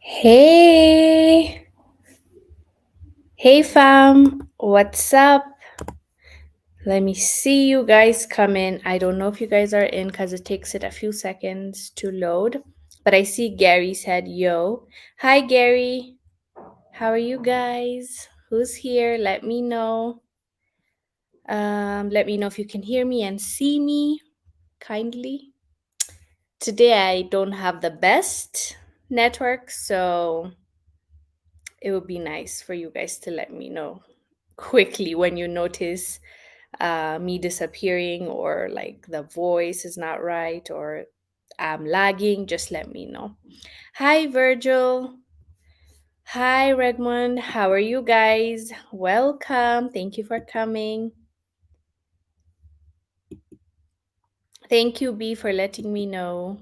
Hey, hey fam, what's up? Let me see you guys come in. I don't know if you guys are in because it takes it a few seconds to load, but I see Gary said, yo. Hi, Gary. How are you guys? Who's here? Let me know. Let me know if you can hear me and see me kindly. Today, I don't have the best network, so it would be nice for you guys to let me know quickly when you notice me disappearing or like the voice is not right or I'm lagging. Just let me know. Hi, Virgil. Hi, Redmond. How are you guys? Welcome. Thank you for coming. Thank you, B, for letting me know.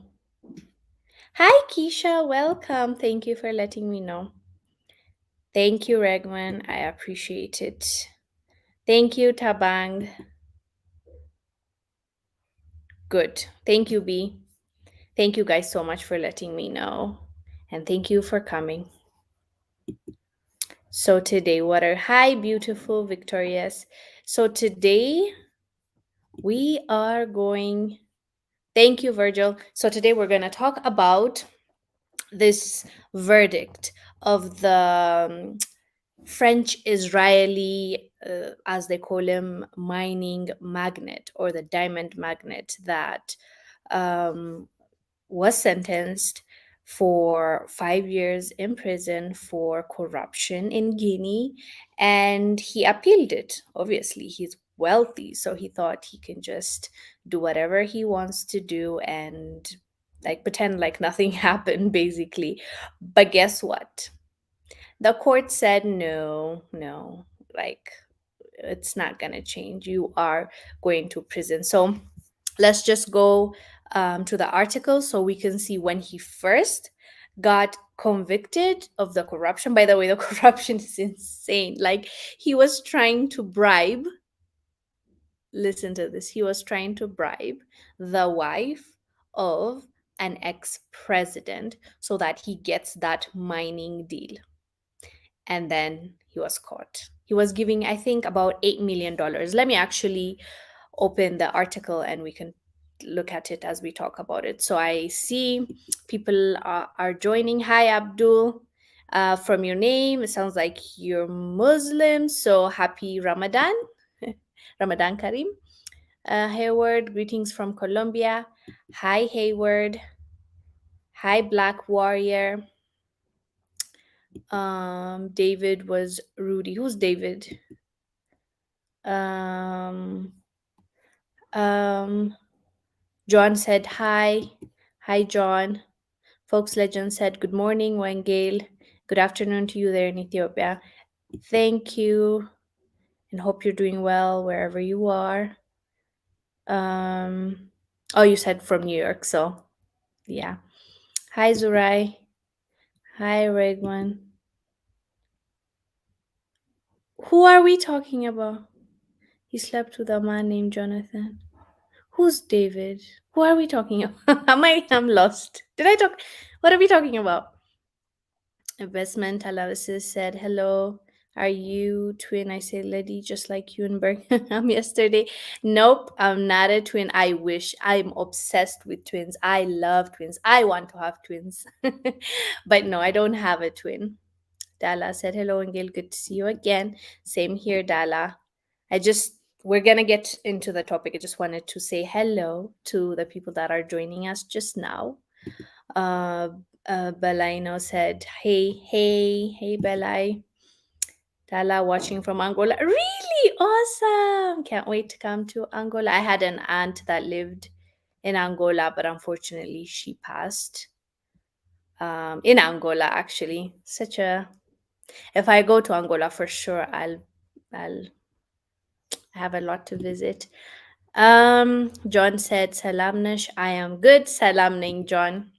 Hi, Keisha. Welcome. Thank you for letting me know. Thank you, Regman. I appreciate it. Thank you, Tabang. Good. Thank you, B. Thank you guys so much for letting me know. And thank you for coming. So today, what are hi, beautiful, victorious. So today we are going, thank you, Virgil. So today we're going to talk about this verdict of the French Israeli, as they call him, mining magnate or the diamond magnate that um, was sentenced for 5 years in prison for corruption in Guinea. And he appealed it. Obviously, he's wealthy. So he thought he can just do whatever he wants to do and like pretend like nothing happened, basically. But guess what? The court said no, no, like it's not going to change. You are going to prison. So let's just go to the article so we can see when he first got convicted of the corruption. By the way, the corruption is insane. Like he was trying to bribe, listen to this, he was trying to bribe the wife of an ex president so that he gets that mining deal. And then he was caught. He was giving, I think, about $8 million. Let me actually open the article and we can look at it as we talk about it. So I see people are joining. Hi, Abdul. From your name, it sounds like you're Muslim. So happy Ramadan. Ramadan Kareem. Hayward, greetings from Colombia. Hi, Hayward. Hi, Black Warrior. David was Rudy. Who's David? Um, um, John said hi. Hi, John. Folks Legend said good morning, Wengale. Good afternoon to you there in Ethiopia. Thank you and hope you're doing well wherever you are. Oh, you said from New York, so yeah. Hi, Zurai. Hi, Regwan. Who are we talking about? He slept with a man named Jonathan. Who's David? Who are we talking about? I'm lost. Did I talk? What are we talking about? Investment analysis said, hello, are you twin? I say, lady, just like you in Birmingham yesterday. Nope, I'm not a twin. I wish. I'm obsessed with twins. I love twins. I want to have twins. But no, I don't have a twin. Dala said, hello, Angel. Good to see you again. Same here, Dala. We're going to get into the topic. I just wanted to say hello to the people that are joining us just now. Uh, Belaino said, hey, hey, hey, Belai. Dala watching from Angola. Really awesome. Can't wait to come to Angola. I had an aunt that lived in Angola, but unfortunately she passed in Angola, actually. If I go to Angola for sure, I'll have a lot to visit. John said, Salam Nash, I am good. Salam Ning John.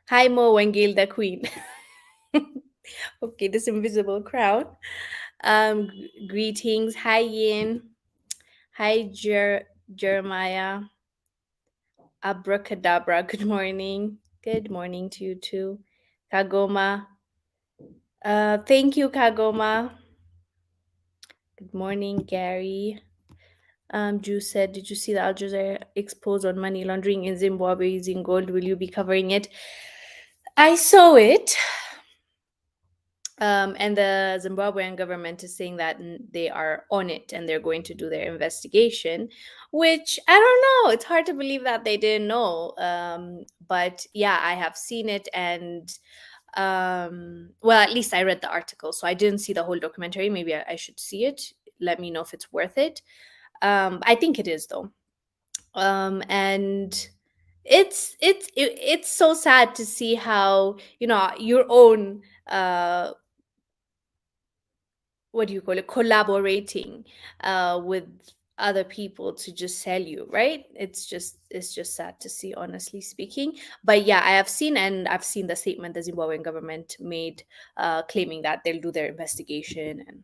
Hi Mo Wengil the Queen. Okay, this invisible crowd. Greetings. Hi Yin. Hi Jeremiah. Abracadabra. Good morning. Good morning to you too. Kagoma. Thank you, Kagoma. Good morning, Gary. Ju said, did you see the Al Jazeera expose on money laundering in Zimbabwe using gold? Will you be covering it? I saw it. And the Zimbabwean government is saying that they are on it and they're going to do their investigation, which I don't know. It's hard to believe that they didn't know. But yeah, I have seen it, and well, at least I read the article, so I didn't see the whole documentary. Maybe I should see it. Let me know if it's worth it. I think it is though. And it's so sad to see how, your own, what do you call it, collaborating with other people to just sell you, right? It's just sad to see, honestly speaking. But yeah, I've seen the statement the Zimbabwean government made, claiming that they'll do their investigation. And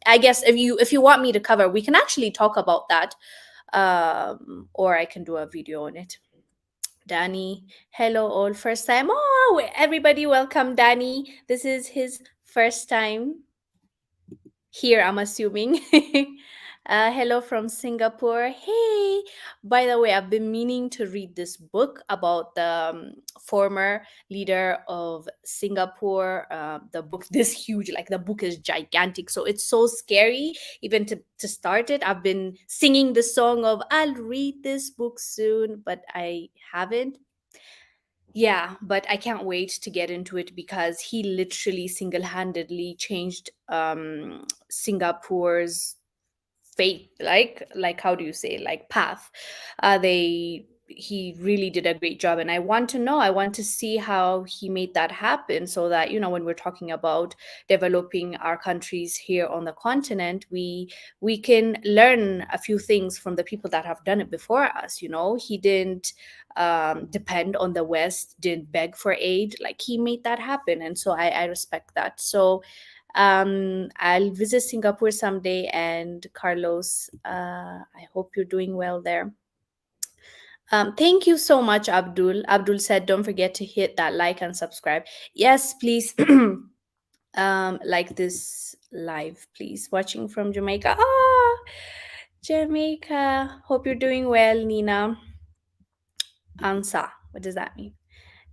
I guess if you want me to cover, we can actually talk about that, or I can do a video on it. Danny, hello all, first time. Oh, everybody, welcome Danny. This is his first time here, I'm assuming. Hello from Singapore. Hey, by the way, I've been meaning to read this book about the former leader of Singapore. The book, this huge, like the book is gigantic, so it's so scary even to start it. I've been singing the song of I'll read this book soon, but I haven't. Yeah, but I can't wait to get into it because he literally single-handedly changed Singapore's fate, like how do you say, like path. They He really did a great job, and I want to see how he made that happen, so that, when we're talking about developing our countries here on the continent, we can learn a few things from the people that have done it before us. He didn't depend on the West, didn't beg for aid, like he made that happen, and so I respect that. So I'll visit Singapore someday. And Carlos, I hope you're doing well there. Thank you so much, Abdul. Abdul said, don't forget to hit that like and subscribe. Yes, please. Like this live, please. Watching from Jamaica. Ah, Jamaica. Hope you're doing well, Nina. Ansa. What does that mean?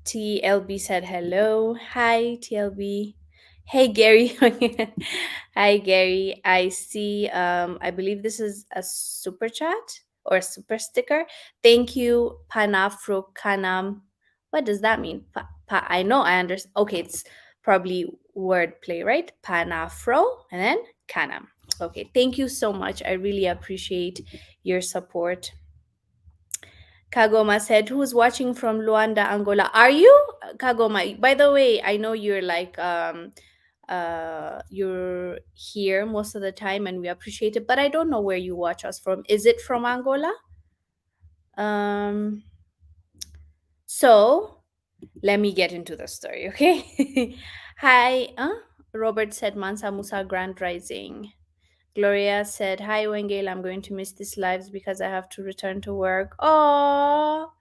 TLB said hello. Hi, TLB. Hey, Gary. Hi, Gary. I see. I believe this is a super chat or a super sticker. Thank you, Panafro Kanam. What does that mean? I know, I understand. Okay, it's probably wordplay, right? Panafro and then Kanam. Okay, thank you so much. I really appreciate your support. Kagoma said, "Who's watching from Luanda, Angola? Are you, Kagoma? By the way, I know you're like you're here most of the time, and we appreciate it. But I don't know where you watch us from. Is it from Angola? Um, so let me get into the story, okay? Hi, Robert said, Mansa Musa Grand Rising. Gloria said, Hi, Wengale. I'm going to miss these lives because I have to return to work. Oh,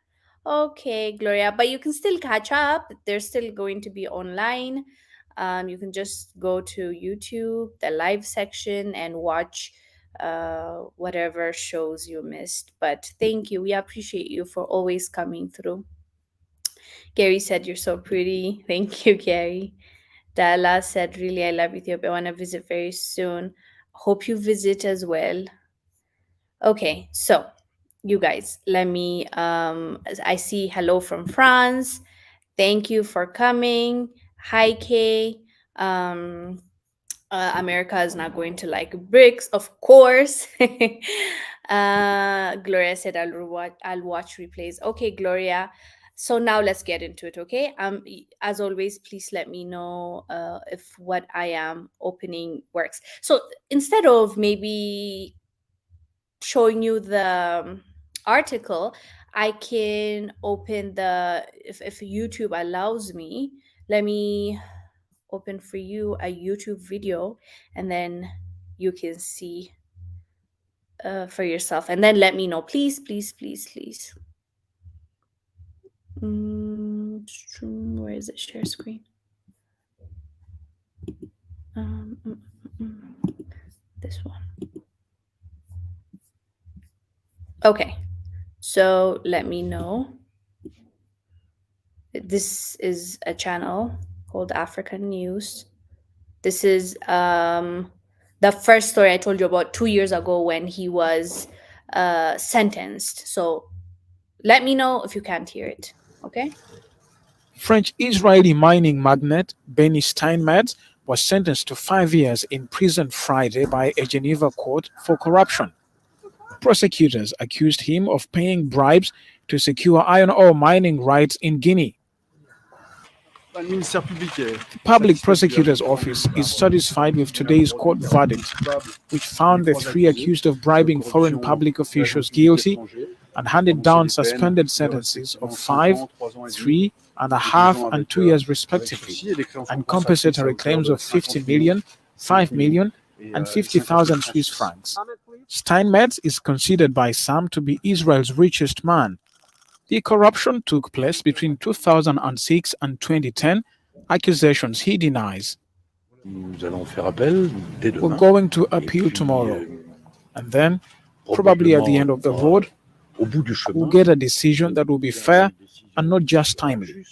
okay, Gloria. But you can still catch up. They're still going to be online. You can just go to YouTube, the live section, and watch whatever shows you missed. But thank you. We appreciate you for always coming through. Gary said, You're so pretty. Thank you, Gary. Dala said, Really, I love Ethiopia. I want to visit very soon. Hope you visit as well. Okay, so you guys, let me I see hello from France. Thank you for coming. Hi, Kay. Um, America is not going to like BRICS, of course. Gloria said, I'll watch replays. Okay, Gloria. So now let's get into it, okay? As always, please let me know if what I am opening works. So instead of maybe showing you the article, I can open if YouTube allows me, let me open for you a YouTube video, and then you can see for yourself, and then let me know, please, please, please, please. Where is it share screen? Um, mm, mm, this one. Okay, so let me know. This is a channel called African News. This is the first story I told you about 2 years ago when he was sentenced. So let me know if you can't hear it. Okay. French-Israeli mining magnate Benny Steinmetz was sentenced to 5 years in prison Friday by a Geneva court for corruption. Prosecutors accused him of paying bribes to secure iron ore mining rights in Guinea. The public prosecutor's office is satisfied with today's court verdict, which found the three accused of bribing foreign public officials guilty and handed down suspended sentences of 5, 3.5, and 2 years respectively, and compensatory claims of 50 million, 5 million, and 50,000 Swiss francs. Steinmetz is considered by some to be Israel's richest man. The corruption took place between 2006 and 2010, accusations he denies. We're going to appeal tomorrow, and then, probably at the end of the road, we'll get a decision that will be fair and not just timely.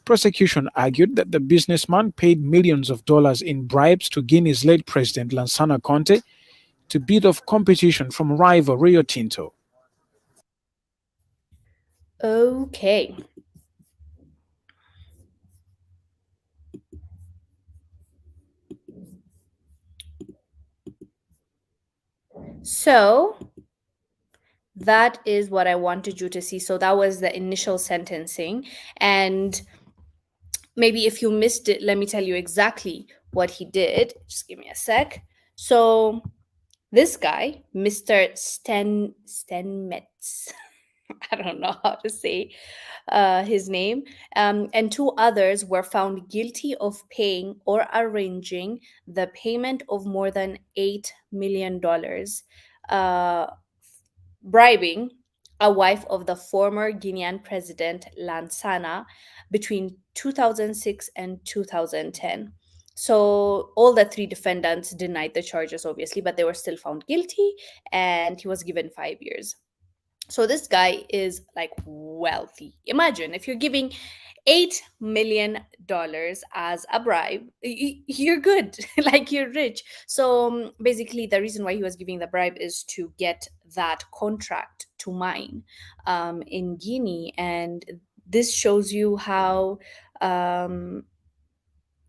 Prosecution argued that the businessman paid millions of dollars in bribes to Guinea's late president Lansana Conte to beat off competition from rival Rio Tinto. Okay. So that is what I wanted you to see. So that was the initial sentencing. And maybe if you missed it, let me tell you exactly what he did. Just give me a sec. So this guy, Mr. Stenmetz, I don't know how to say his name, and two others were found guilty of paying or arranging the payment of more than $8 million, uh, bribing a wife of the former Guinean president Lansana between 2006 and 2010. So all the three defendants denied the charges, obviously, but they were still found guilty, and he was given 5 years. So this guy is like wealthy. Imagine if you're giving $8 million as a bribe, you're good, like you're rich. So basically, the reason why he was giving the bribe is to get that contract to mine in Guinea, and this shows you how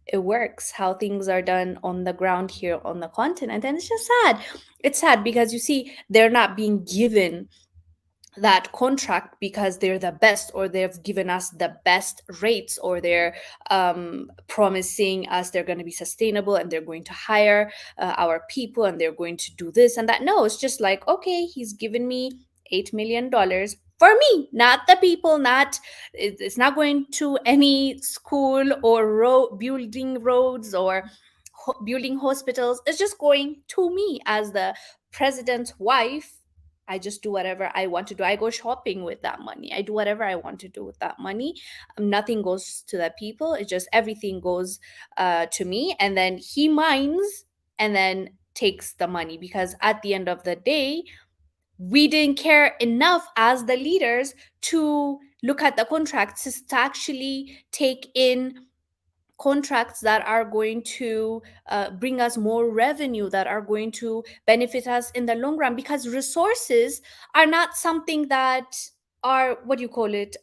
it works, how things are done on the ground here on the continent. And it's just sad. It's sad because you see, they're not being given that contract because they're the best, or they've given us the best rates, or they're promising us they're going to be sustainable and they're going to hire our people and they're going to do this and that. No, it's just like, okay, he's given me $8 million for me, not the people, not it's not going to any school or building roads or building hospitals. It's just going to me as the president's wife. I just do whatever I want to do. I go shopping with that money. I do whatever I want to do with that money. Nothing goes to the people. It's just everything goes to me. And then he mines and then takes the money, because at the end of the day, we didn't care enough as the leaders to look at the contracts to actually take in contracts that are going to bring us more revenue, that are going to benefit us in the long run, because resources are not something that are, what do you call it,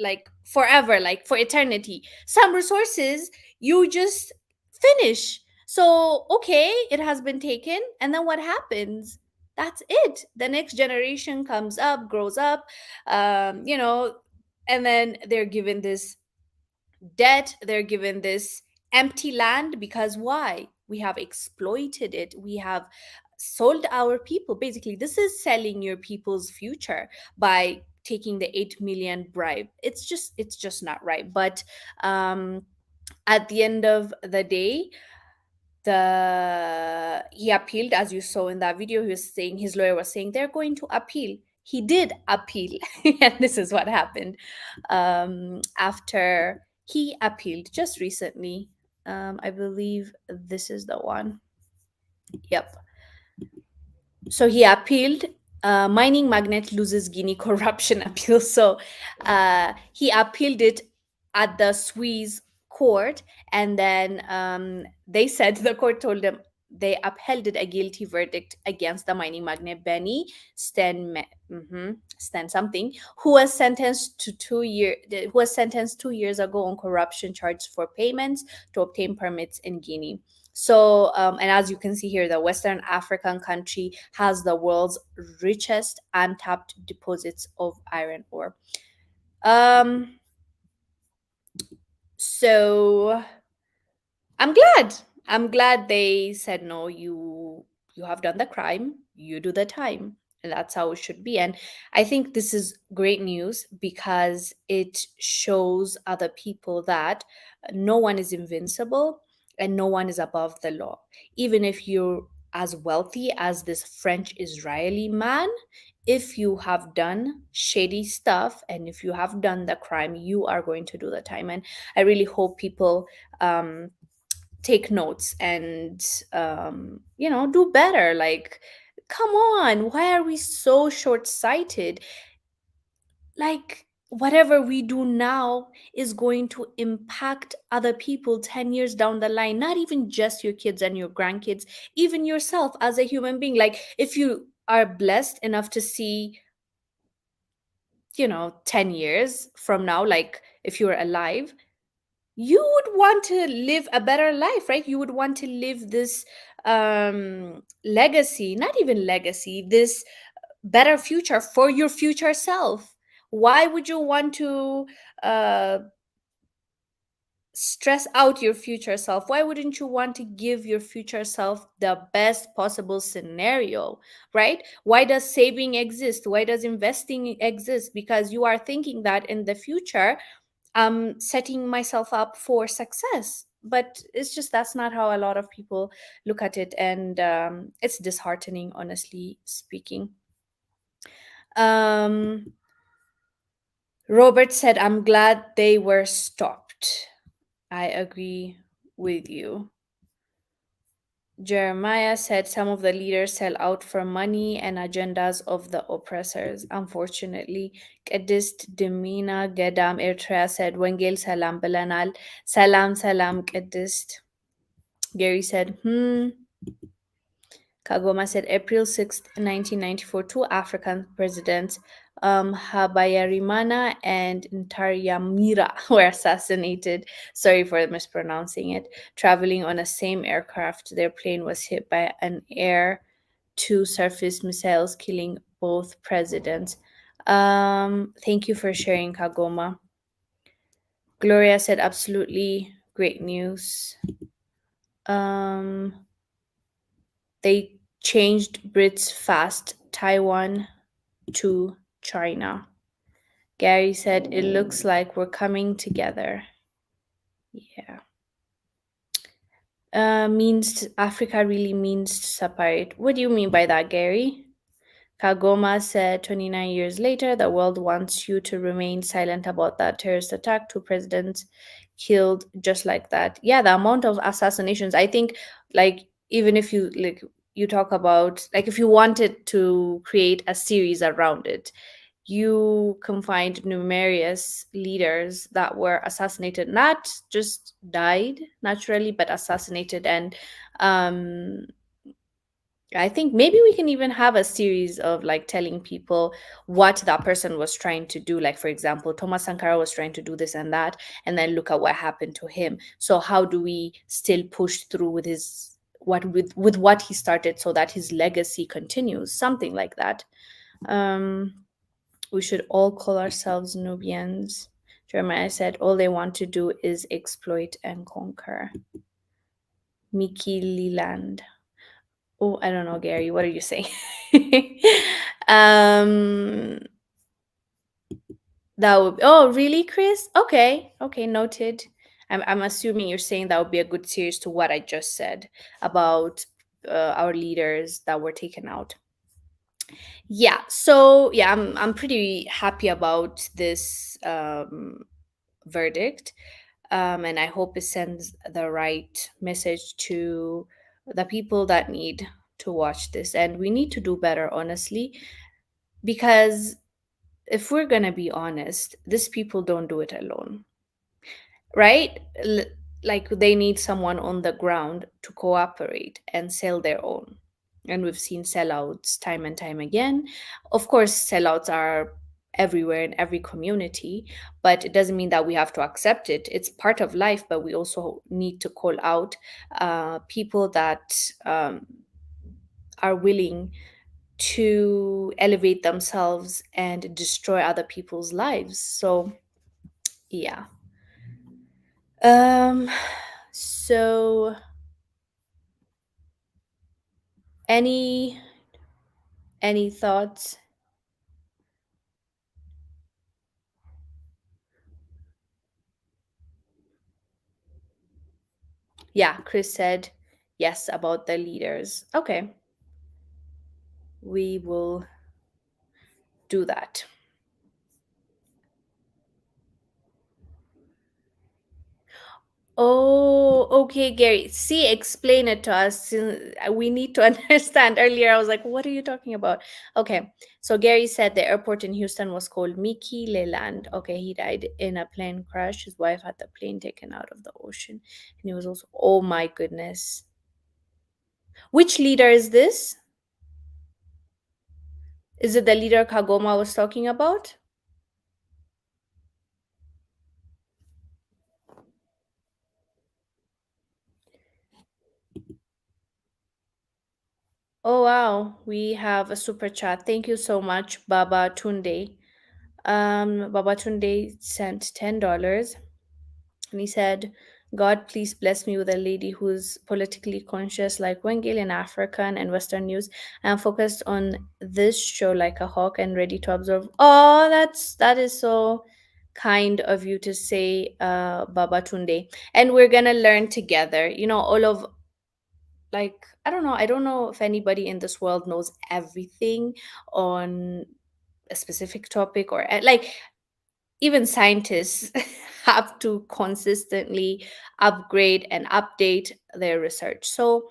like forever, like for eternity. Some resources you just finish. So okay, it has been taken, and then what happens? That's it. The next generation comes up, grows up, you know, and then they're given this debt, they're given this empty land, because why? We have exploited it, we have sold our people. Basically, this is selling your people's future by taking the 8 million bribe. It's just not right. But at the end of the day, the he appealed. As you saw in that video, he was saying, his lawyer was saying, they're going to appeal. he did appeal. And this is what happened. After he appealed just recently, I believe this is the one. Yep. So he appealed. Mining magnate loses Guinea corruption appeal. So he appealed it at the Swiss court, and then they said the court told them they upheld a guilty verdict against the mining magnate Benny Stan something, who was sentenced to 2 year who was sentenced 2 years ago on corruption charges for payments to obtain permits in Guinea. So, and as you can see here, the Western African country has the world's richest untapped deposits of iron ore. Um, so I'm glad. I'm glad they said no, you have done the crime, you do the time. And that's how it should be. And I think this is great news because it shows other people that no one is invincible and no one is above the law. Even if you're as wealthy as this French Israeli man, if you have done shady stuff and if you have done the crime, you are going to do the time. And I really hope people um, take notes and do better. Like, come on, why are we so short-sighted? Like, whatever we do now is going to impact other people 10 years down the line, not even just your kids and your grandkids, even yourself as a human being. Like, if you are blessed enough to see 10 years from now, like if you were alive, you would want to live a better life, right? You would want to live this legacy, not even legacy, this better future for your future self. Why would you want to uh, stress out your future self? Why wouldn't you want to give your future self the best possible scenario, right? Why does saving exist? Why does investing exist? Because you are thinking that in the future I'm setting myself up for success. But it's just that's not how a lot of people look at it. And it's disheartening, honestly speaking. Um, Robert said, I'm glad they were stopped. I agree with you. Jeremiah said some of the leaders sell out for money and agendas of the oppressors. Unfortunately, Qedist Demina Gedam Eritrea said, Wengel salam bilanal. Salam salam Qedist. Gary said, Kagoma said April 6th, 1994, two African presidents, Habayarimana and Ntaryamira, were assassinated. Sorry for mispronouncing it. Traveling on a same aircraft, their plane was hit by an air to surface missiles, killing both presidents. Thank you for sharing, Kagoma. Gloria said, absolutely great news. Um, They changed Brits fast. Taiwan to China. Gary said, it looks like we're coming together. Yeah. Means Africa really means to separate. What do you mean by that, Gary? Kagoma said 29 years later, the world wants you to remain silent about that terrorist attack. Two presidents killed just like that. Yeah, the amount of assassinations, I think, like, even if you like you talk about like if you wanted to create a series around it, you can find numerous leaders that were assassinated, not just died naturally, but assassinated. And um I think maybe we can even have a series of like telling people what that person was trying to do. Like, for example, Thomas Sankara was trying to do this and that, and then look at what happened to him. So how do we still push through with his with what he started so that his legacy continues? Something like that. Um, we should all call ourselves Nubians. Jeremiah said all they want to do is exploit and conquer. Mickey Leland. Oh, I don't know, Gary. What are you saying? um, that would. Oh, really, Chris? Okay, okay, noted. I'm assuming you're saying that would be a good series to what I just said about our leaders that were taken out. Yeah, so yeah, I'm pretty happy about this verdict, and I hope it sends the right message to the people that need to watch this. And we need to do better, honestly, because if we're gonna be honest, these people don't do it alone, right? Like they need someone on the ground to cooperate and sell their own. And we've seen sellouts time and time again. Of course, sellouts are everywhere in every community, but it doesn't mean that we have to accept it. It's part of life, but we also need to call out people that are willing to elevate themselves and destroy other people's lives. So, yeah. Um, so any any thoughts? Yeah, Chris said yes about the leaders. Okay, we will do that. Oh, okay, Gary. See, explain it to us. We need to understand. Earlier, I was like, what are you talking about? Okay, so Gary said the airport in Houston was called Mickey Leland. Okay, he died in a plane crash. His wife had the plane taken out of the ocean. And he was also, oh my goodness. Which leader is this? Is it the leader Kagoma was talking about? Oh wow, we have a super chat. Thank you so much, Baba Tunde. Baba Tunde sent $10 and he said, God, please bless me with a lady who's politically conscious like Wengil in African and Western news and focused on this show like a hawk and ready to observe. Oh, that is so kind of you to say, Baba Tunde. And we're gonna learn together. All of like I don't know if anybody in this world knows everything on a specific topic or like even scientists have to consistently upgrade and update their research. So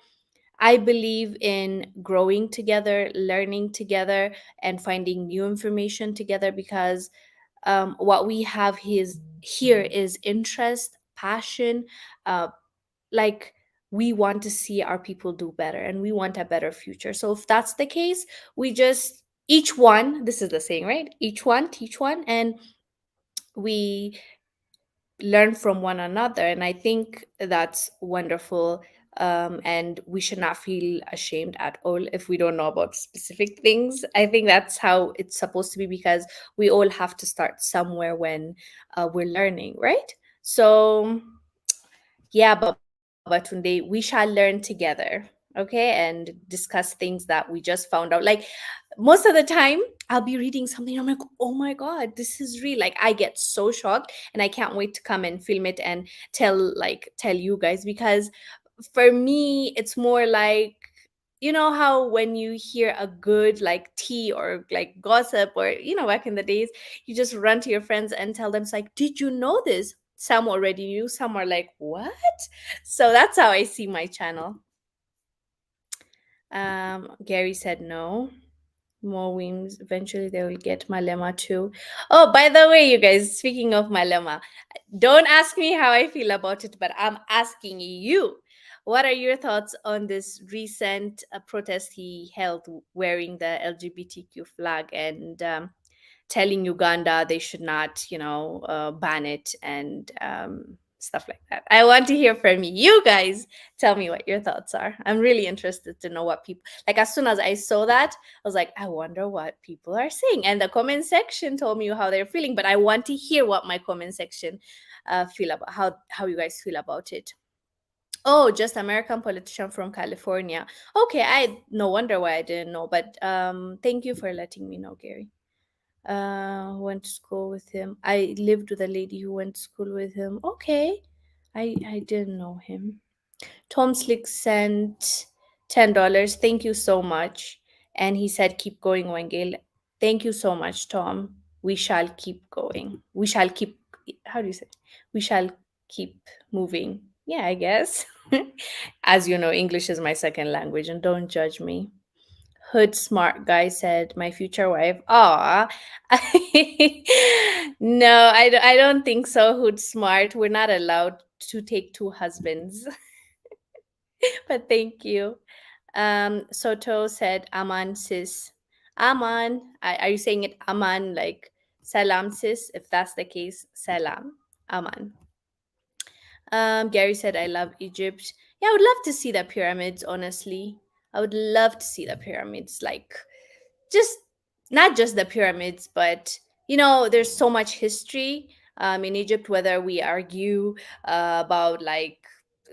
I believe in growing together, learning together, and finding new information together because what we have here is interest, passion, uh, like we want to see our people do better and we want a better future. So if that's the case, we just each one, this is the saying, right? Each one teach one, and we learn from one another. And I think that's wonderful. And we should not feel ashamed at all if we don't know about specific things. I think that's how it's supposed to be because we all have to start somewhere when we're learning, right? So yeah, Baba Tunde, we shall learn together, okay, and discuss things that we just found out. Like most of the time, I'll be reading something, I'm like, oh my God, this is real. Like I get so shocked, and I can't wait to come and film it and tell you guys because for me, it's more like how when you hear a good like tea or like gossip or back in the days you just run to your friends and tell them it's like, did you know this? Some already knew, some are like, what? So that's how I see my channel. Gary said no. More wings. Eventually they will get Malema too. Oh, by the way, you guys, speaking of Malema, don't ask me how I feel about it, but I'm asking you. What are your thoughts on this recent protest he held wearing the LGBTQ flag and telling Uganda they should not, ban it and stuff like that? I want to hear from you. You guys, tell me what your thoughts are. I'm really interested to know what people like. As soon as I saw that, I was like, I wonder what people are saying. And the comment section told me how they're feeling, but I want to hear what my comment section feel about how you guys feel about it. Oh, just American politician from California. Okay, I no wonder why I didn't know, but thank you for letting me know, Gary. Went to school with him. I lived with a lady who went to school with him. Okay. I didn't know him. Tom Slick sent $10. Thank you so much. And he said, keep going, Wengel. Thank you so much, Tom. We shall keep going. We shall keep, how do you say? We shall keep moving. Yeah, I guess. As you know, English is my second language, and don't judge me. Hood smart guy said, my future wife. Aw. No, I don't think so, Hood smart. We're not allowed to take two husbands. But thank you. Soto said, Aman sis. Aman. Are you saying it Aman like salam sis? If that's the case, salam. Aman. Gary said, I love Egypt. Yeah, I would love to see the pyramids, honestly. I would love to see the pyramids. Like, just not just the pyramids, but there's so much history in Egypt. Whether we argue about like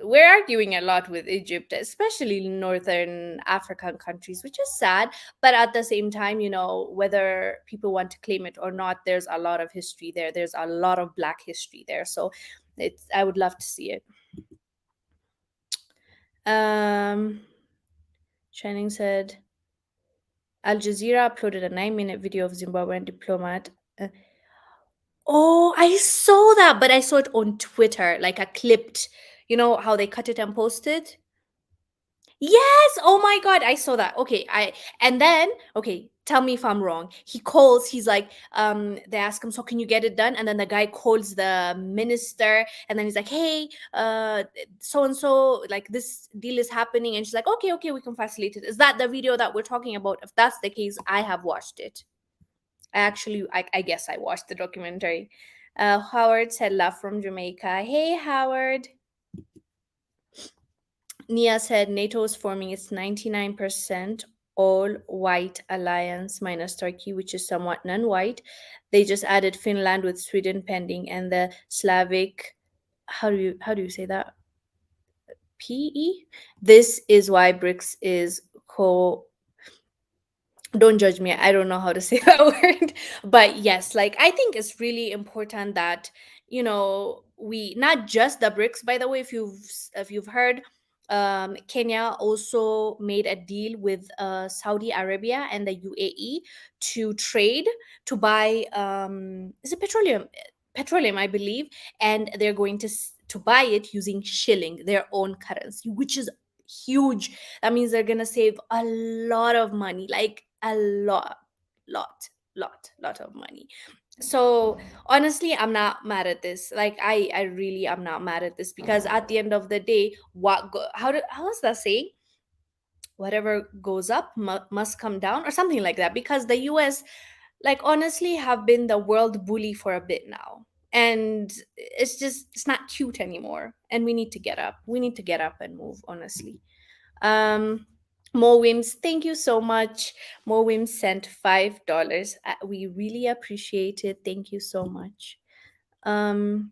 we're arguing a lot with Egypt, especially northern African countries, which is sad. But at the same time, whether people want to claim it or not, there's a lot of history there. There's a lot of Black history there. So I would love to see it. Um, Shining said, Al Jazeera uploaded a 9-minute video of Zimbabwean diplomat. Oh, I saw that, but I saw it on Twitter, like a clipped. You know how they cut it and post it? Yes. Oh my God, I saw that. Okay, and then okay, tell me if I'm wrong. He calls. He's like, they ask him, so can you get it done? And then the guy calls the minister, and then he's like, hey, so and so, like this deal is happening, and she's like, okay, okay, we can facilitate it. Is that the video that we're talking about? If that's the case, I have watched it. I guess I watched the documentary. Howard said, love from Jamaica. Hey, Howard. Nia said, NATO is forming its 99% all white alliance minus Turkey, which is somewhat non white. They just added Finland with Sweden pending and the Slavic. How do you say that? PE? This is why BRICS is co don't judge me, I don't know how to say that word, but yes, like I think it's really important that we not just the BRICS. By the way, if you've heard, Kenya also made a deal with Saudi Arabia and the UAE to trade, to buy is it petroleum, I believe, and they're going to buy it using shilling, their own currency, which is huge. That means they're gonna save a lot of money, like a lot lot of money. So honestly, I'm not mad at this. Like I really am not mad at this, because at the end of the day, how's that saying? Whatever goes up must come down, or something like that, because the US, like, honestly, have been the world bully for a bit now, and it's not cute anymore, and we need to get up, and move, honestly. um, Mo Wims, thank you so much. Mo Wims sent $5. We really appreciate it. Thank you so much. Um,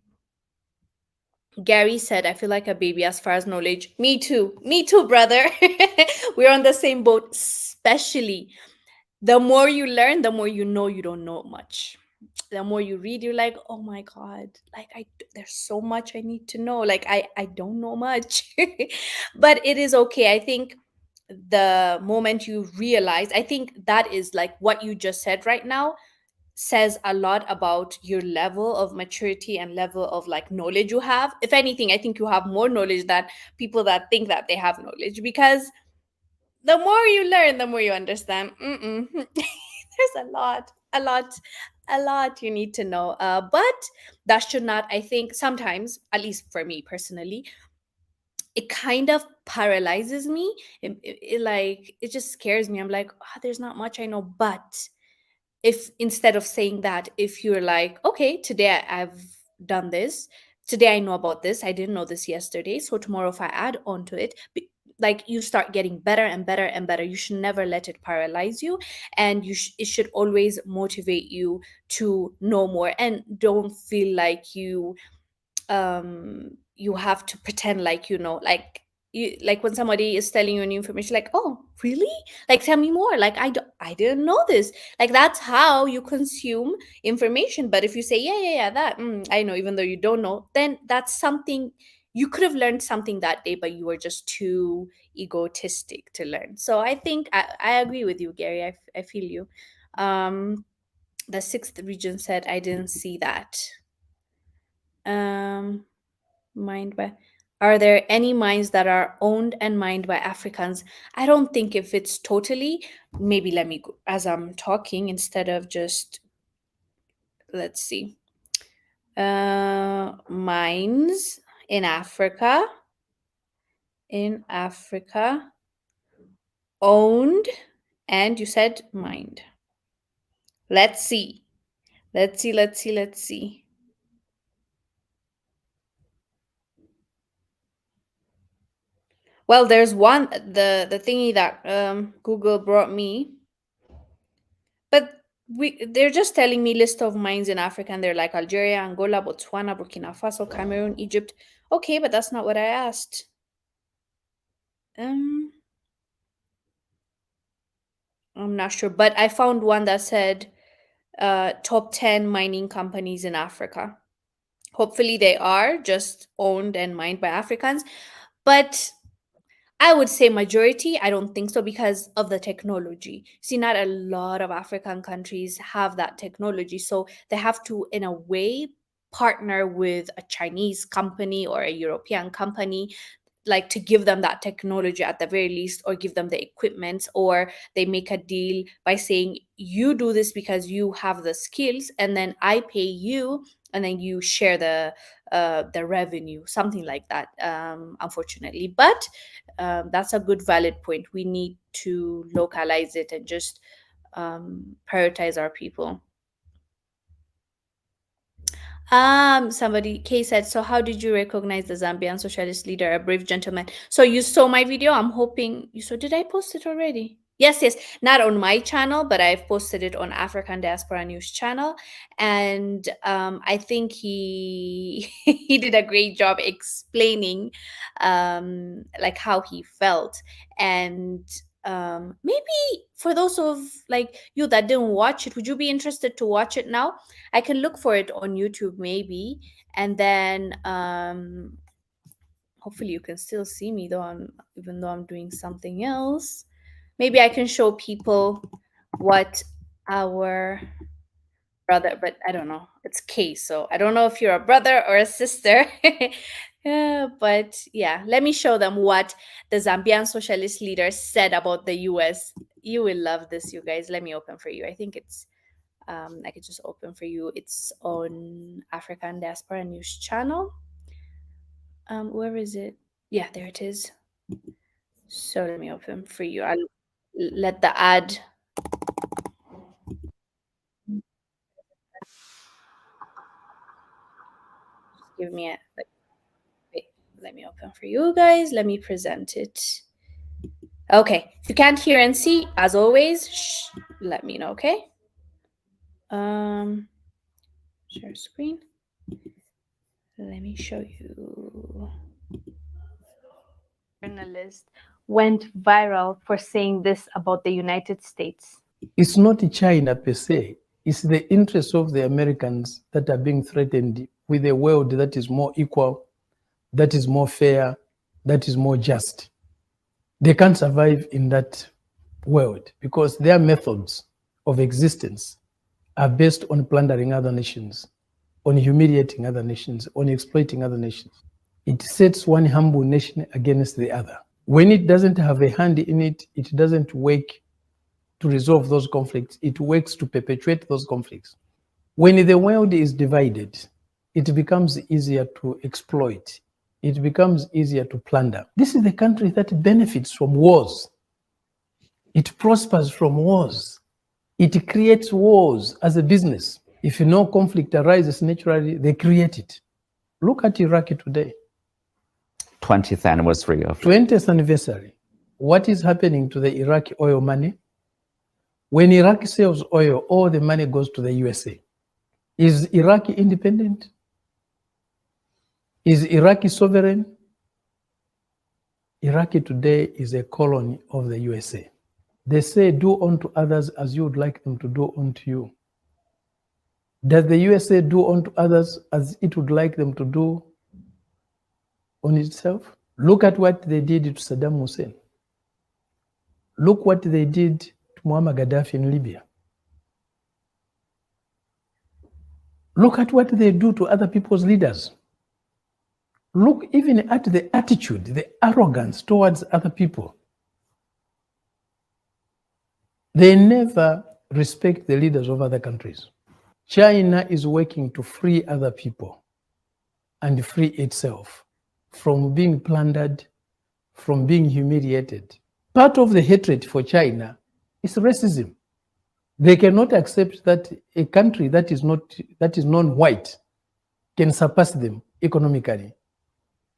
Gary said, I feel like a baby as far as knowledge. Me too. Me too, brother. We're on the same boat, especially the more you learn, the more you know you don't know much. The more you read, you're like, oh my God, like there's so much I need to know. Like I don't know much. But it is okay. I think the moment you realize, I think that is like what you just said right now says a lot about your level of maturity and level of like knowledge you have. If anything, I think you have more knowledge than people that think that they have knowledge, because the more you learn, the more you understand. There's a lot you need to know. But that should not, I think, sometimes, at least for me personally, it kind of paralyzes me. It just scares me. I'm like, there's not much I know. But if instead of saying that, if you're like, okay, today I've done this, today I know about this, I didn't know this yesterday, so tomorrow if I add on to it, like, you start getting better and better and better. You should never let it paralyze you, and it should always motivate you to know more, and don't feel like you have to pretend like like like when somebody is telling you new information, like, oh really, like tell me more, like I didn't know this. Like, that's how you consume information. But if you say, yeah, that I know, even though you don't know, then that's something you could have learned something that day, but you were just too egotistic to learn. So I think I agree with you, Gary. I feel you. um the sixth region said, I didn't see that. um Mined by, are there any mines that are owned and mined by Africans? I don't think, if it's totally, maybe let me go, as I'm talking, instead of just, let's see, mines in Africa, in Africa, owned, and you said mined. Let's see. Let's see. Well, there's one, the thingy that Google brought me, but they're just telling me list of mines in Africa, and they're like Algeria, Angola, Botswana, Burkina Faso, Cameroon, Egypt. Okay, but that's not what I asked. Um, I'm not sure, but I found one that said top 10 mining companies in Africa. Hopefully, they are just owned and mined by Africans. But I would say majority, I don't think so, because of the technology. See, not a lot of African countries have that technology. So they have to, in a way, partner with a Chinese company or a European company, like to give them that technology at the very least, or give them the equipment, or they make a deal by saying, you do this because you have the skills, and then I pay you, and then you share the revenue, something like that. Unfortunately, but that's a good valid point. We need to localize it and just prioritize our people. Somebody Kay said, so how did you recognize the Zambian socialist leader, a brave gentleman? So you saw my video. I'm hoping you saw. Did I post it already? Yes, yes. Not on my channel, but I've posted it on African Diaspora News channel, and I think he he did a great job explaining, like how he felt, and maybe for those of like you that didn't watch it, would you be interested to watch it now? I can look for it on YouTube maybe, and then hopefully you can still see me though even though I'm doing something else. Maybe I can show people what our brother, but I don't know. It's K, so I don't know if you're a brother or a sister. Yeah, but yeah, let me show them what the Zambian socialist leader said about the US. You will love this, you guys. Let me open for you. I think it's I could just open for you. It's on African Diaspora News channel. Where is it? Yeah, there it is. So let me open for you. I'll let the ad give me a wait, let me open for you guys. Let me present it. Okay. If you can't hear and see, as always, let me know, okay? Um Share screen. Let me show you. Journalist went viral for saying this about the United States. It's not China per se, it's the interests of the Americans that are being threatened with a world that is more equal, that is more fair, that is more just. They can't survive in that world because their methods of existence are based on plundering other nations, on humiliating other nations, on exploiting other nations. It sets one humble nation against the other. When it doesn't have a hand in it, it doesn't work to resolve those conflicts. It works to perpetuate those conflicts. When the world is divided, it becomes easier to exploit. It becomes easier to plunder. This is the country that benefits from wars. It prospers from wars. It creates wars as a business. If no conflict arises naturally, they create it. Look at Iraq today. 20th anniversary of 20th anniversary. What is happening to the Iraqi oil money? When Iraq sells oil, all the money goes to the USA. Is Iraq independent? Is Iraq sovereign? Iraq today is a colony of the USA. They say, do unto others as you would like them to do unto you. Does the USA do unto others as it would like them to do? on itself. Look at what they did to Saddam Hussein. Look what they did to Muammar Gaddafi in Libya. Look at what they do to other people's leaders. Look even at the attitude, the arrogance towards other people. They never respect the leaders of other countries. China is working to free other people and free itself from being plundered, from being humiliated. Part of the hatred for China is racism. They cannot accept that a country that is non-white can surpass them economically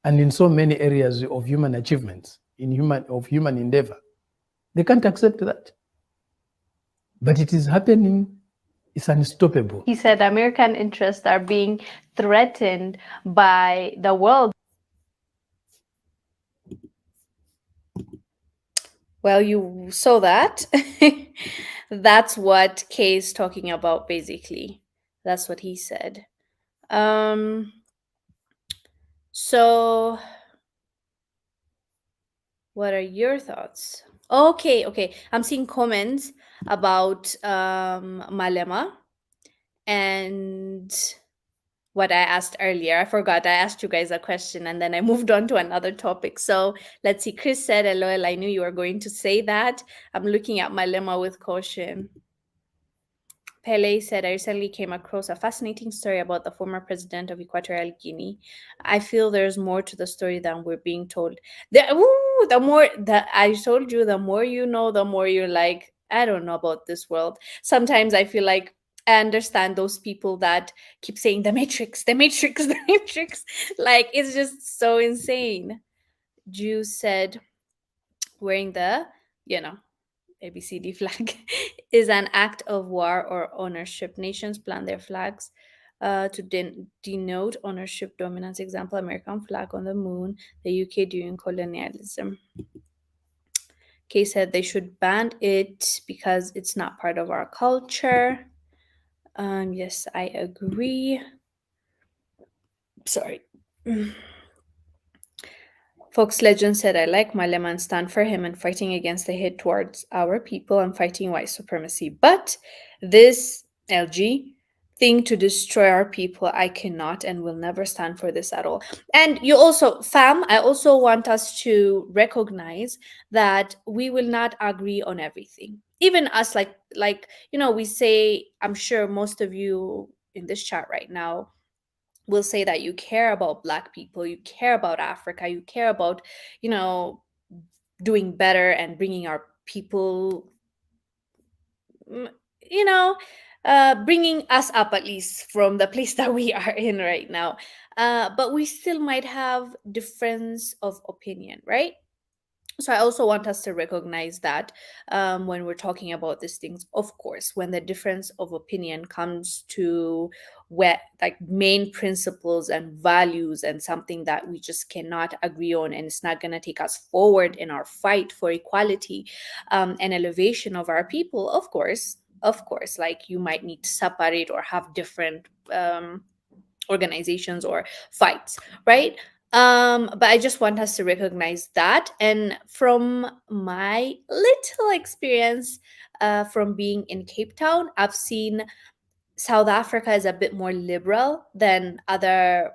and in so many areas of human achievements, of human endeavor. They can't accept that. But it is happening. It's unstoppable. He said American interests are being threatened by the world. Well, you saw that. That's what Kay is talking about, basically. That's what he said. Um, so what are your thoughts? Okay. I'm seeing comments about Malema and what I asked earlier. I forgot. I asked you guys a question and then I moved on to another topic. So let's see. Chris said, "LOL, I knew you were going to say that. I'm looking at Malema with caution." Pele said, I recently came across a fascinating story about the former president of Equatorial Guinea. I feel there's more to the story than we're being told. The more that I told you, the more you know, the more you're like, I don't know about this world. Sometimes I feel like I understand those people that keep saying the Matrix, the Matrix, the Matrix. Like, it's just so insane. Jew said, wearing the, you know, ABCD flag is an act of war or ownership. Nations plant their flags to denote ownership dominance. Example, American flag on the moon, the UK during colonialism. Kay said they should ban it because it's not part of our culture. Yes, I agree. Sorry. Fox Legend said, I like Malema and stand for him and fighting against the hate towards our people and fighting white supremacy. But this LG thing to destroy our people, I cannot and will never stand for this at all. And you also, fam, I also want us to recognize that we will not agree on everything. Even us, we say, I'm sure most of you in this chat right now will say that you care about Black people, you care about Africa, you care about, doing better and bringing our people, mm, you know, bringing us up at least from the place that we are in right now. But we still might have difference of opinion, right? So I also want us to recognize that when we're talking about these things, of course, when the difference of opinion comes to where like main principles and values and something that we just cannot agree on and it's not going to take us forward in our fight for equality and elevation of our people, of course, like you might need to separate or have different organizations or fights, right? But I just want us to recognize that. And from my little experience from being in Cape Town, I've seen South Africa is a bit more liberal than other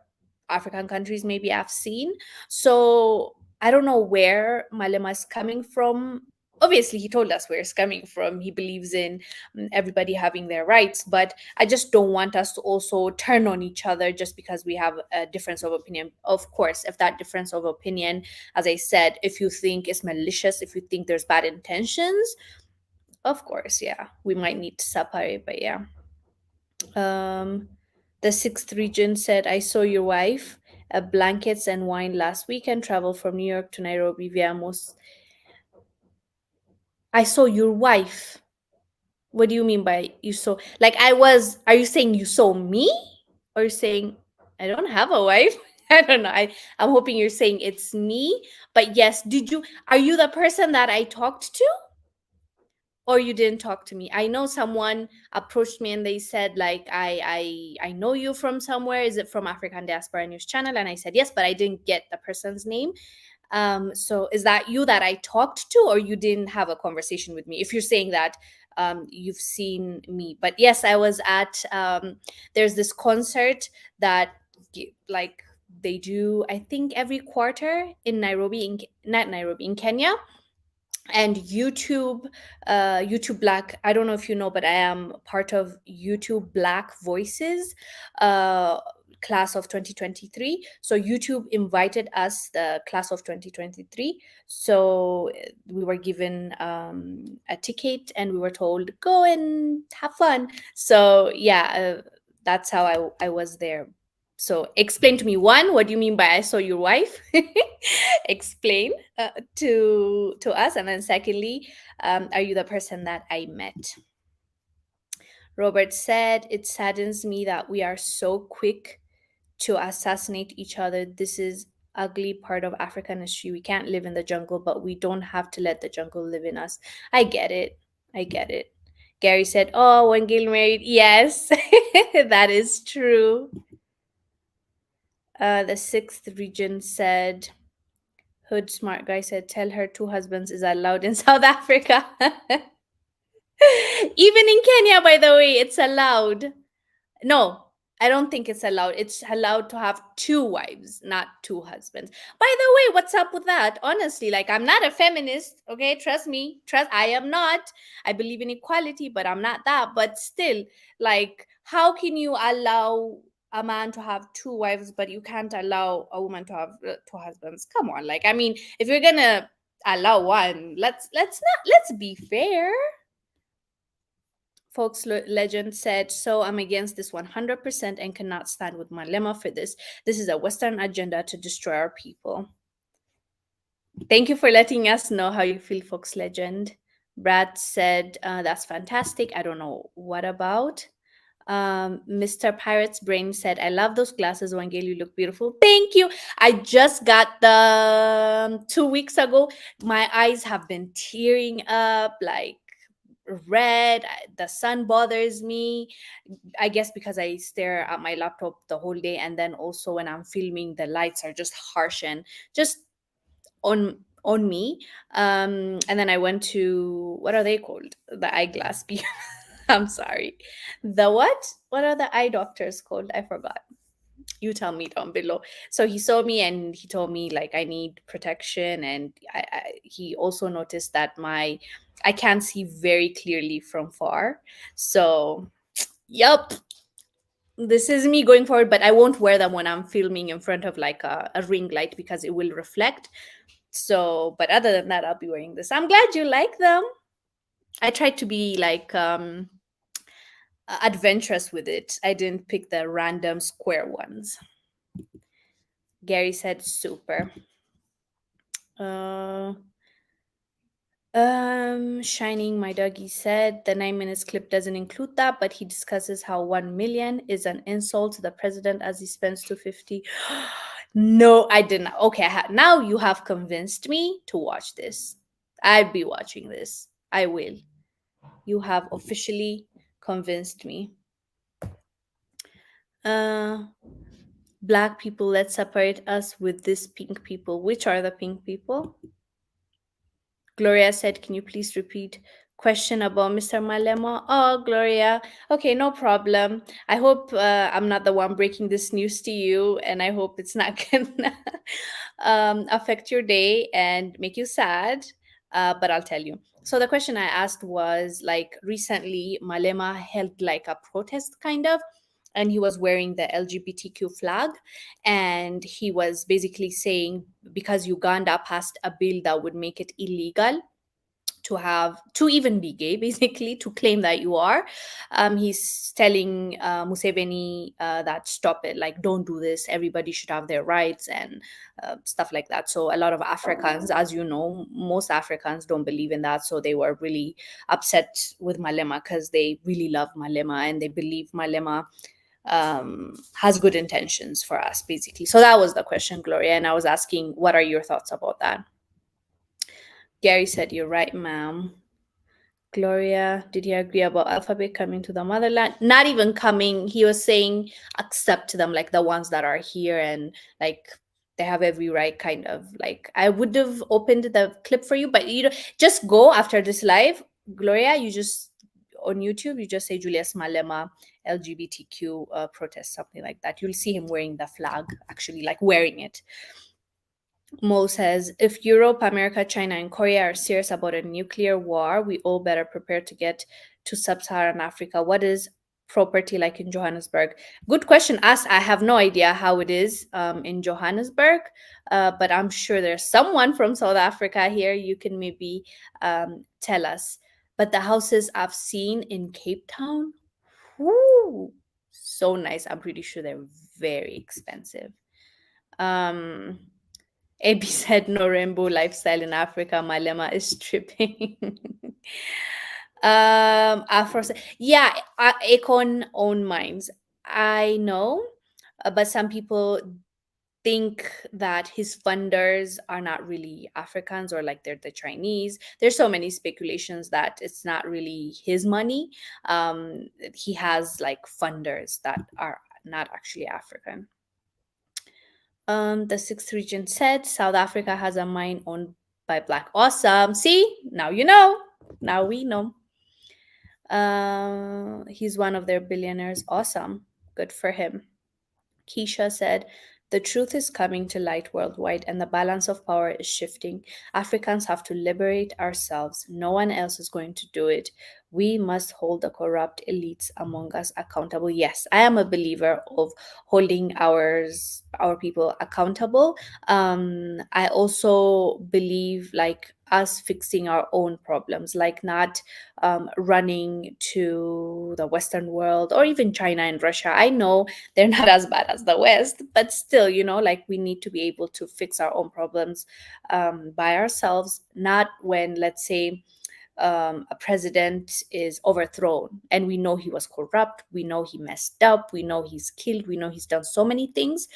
African countries maybe I've seen. So I don't know where Malema is coming from. Obviously, he told us where it's coming from. He believes in everybody having their rights, but I just don't want us to also turn on each other just because we have a difference of opinion. Of course, if that difference of opinion, as I said, if you think it's malicious, if you think there's bad intentions, of course, yeah, we might need to separate, but yeah. The sixth region said, I saw your wife, blankets and wine last weekend, traveled from New York to Nairobi via most. I saw your wife. What do you mean by you saw? Like are you saying you saw me? Or you saying I don't have a wife? I don't know. I'm hoping you're saying it's me. But yes, are you the person that I talked to? or you didn't talk to me? I know someone approached me and they said like, I know you from somewhere. Is it from African Diaspora News Channel? And I said yes, but I didn't get the person's name. So is that you that I talked to, or you didn't have a conversation with me? If you're saying that you've seen me, but yes, I was at there's this concert that like they do, I think every quarter in Nairobi, in not Nairobi, in Kenya. And YouTube Black, I don't know if you know, but I am part of YouTube Black Voices uh class of 2023. So YouTube invited us, the class of 2023. So we were given a ticket and we were told go and have fun. So yeah, that's how I was there. So explain to me, one, what do you mean by I saw your wife? Explain to us. And then secondly, are you the person that I met? Robert said, it saddens me that we are so quick to assassinate each other. This is ugly part of African history. We can't live in the jungle, but we don't have to let the jungle live in us. I get it. I get it. Gary said, oh, when Gil married, yes. That is true. The sixth region said, Hood smart guy said, tell her 2 husbands is allowed in South Africa. Even in Kenya, by the way, it's allowed. No, I don't think it's allowed. It's allowed to have 2 wives, not 2 husbands. By the way, what's up with that? Honestly, like, I'm not a feminist, okay? Trust me. I am not. I believe in equality, but I'm not that. But still, like, how can you allow a man to have 2 wives, but you can't allow a woman to have 2 husbands? Come on. Like, I mean, if you're gonna allow one, let's be fair. Folks Legend said, so I'm against this 100% and cannot stand with Malema for this. This is a Western agenda to destroy our people. Thank you for letting us know how you feel, Folks Legend. Brad said, that's fantastic. I don't know what about. Mr. Pirate's Brain said, I love those glasses, Wangel. You look beautiful. Thank you. I just got them 2 weeks ago. My eyes have been tearing up, like red. The sun bothers me, I guess, because I stare at my laptop the whole day, and then also when I'm filming, the lights are just harsh and just on me. And then I went to, what are they called, the eyeglass people. I'm sorry, the what are the eye doctors called? I forgot. You tell me down below. So he saw me and he told me like I need protection, and he also noticed that I can't see very clearly from far. So yep, this is me going forward, but I won't wear them when I'm filming in front of like a ring light because it will reflect. So but other than that, I'll be wearing this. I'm glad you like them. I tried to be like adventurous with it. I didn't pick the random square ones. Gary said super. Shining my doggy said the 9 minutes clip doesn't include that, but he discusses how 1 million is an insult to the president as he spends 250. No, I didn't. Okay, now you have convinced me to watch this. I'll be watching this. I will. You have officially convinced me. Black people, let's separate us with these pink people. Which are the pink people? Gloria said, can you please repeat question about Mr. Malema? Oh, Gloria. Okay, no problem. I hope I'm not the one breaking this news to you, and I hope it's not gonna affect your day and make you sad. But I'll tell you. So the question I asked was like recently Malema held like a protest kind of, and he was wearing the LGBTQ flag, and he was basically saying because Uganda passed a bill that would make it illegal to even be gay, basically to claim that you are. He's telling Museveni that stop it, like don't do this, everybody should have their rights and stuff like that. So a lot of Africans, as you know, most Africans don't believe in that, so they were really upset with Malema because they really love Malema and they believe Malema has good intentions for us, basically. So that was the question, Gloria, and I was asking what are your thoughts about that. Gary said, you're right, ma'am. Gloria, did he agree about alphabet coming to the motherland? Not even coming. He was saying accept them, like the ones that are here, and like they have every right, kind of. Like I would have opened the clip for you, but you know, just go after this live, Gloria. You just on YouTube, you just say Julius Malema LGBTQ protest, something like that. You'll see him wearing the flag, actually, like wearing it. Mo says, if Europe, America, China, and Korea are serious about a nuclear war, we all better prepare to get to sub Saharan Africa. What is property like in Johannesburg? Good question asked. I have no idea how it is in Johannesburg, but I'm sure there's someone from South Africa here. You can maybe tell us. But the houses I've seen in Cape Town, whoo, so nice. I'm pretty sure they're very expensive. Um, AB said no rainbow lifestyle in Africa. Malema is tripping. Afro yeah, Akon own mines. I know, but some people think that his funders are not really Africans or like they're the Chinese. There's so many speculations that it's not really his money. He has like funders that are not actually African. The sixth region said South Africa has a mine owned by Black. Awesome. See, now you know. Now we know. He's one of their billionaires. Awesome. Good for him. Keisha said, the truth is coming to light worldwide and the balance of power is shifting. Africans have to liberate ourselves. No one else is going to do it. We must hold the corrupt elites among us accountable. Yes, I am a believer of holding our people accountable. I also believe like us fixing our own problems, like not running to the Western world or even China and Russia. I know they're not as bad as the West, but still, you know, like we need to be able to fix our own problems by ourselves, not when, let's say, a president is overthrown and we know he was corrupt, we know he messed up, we know he's killed, we know he's done so many things.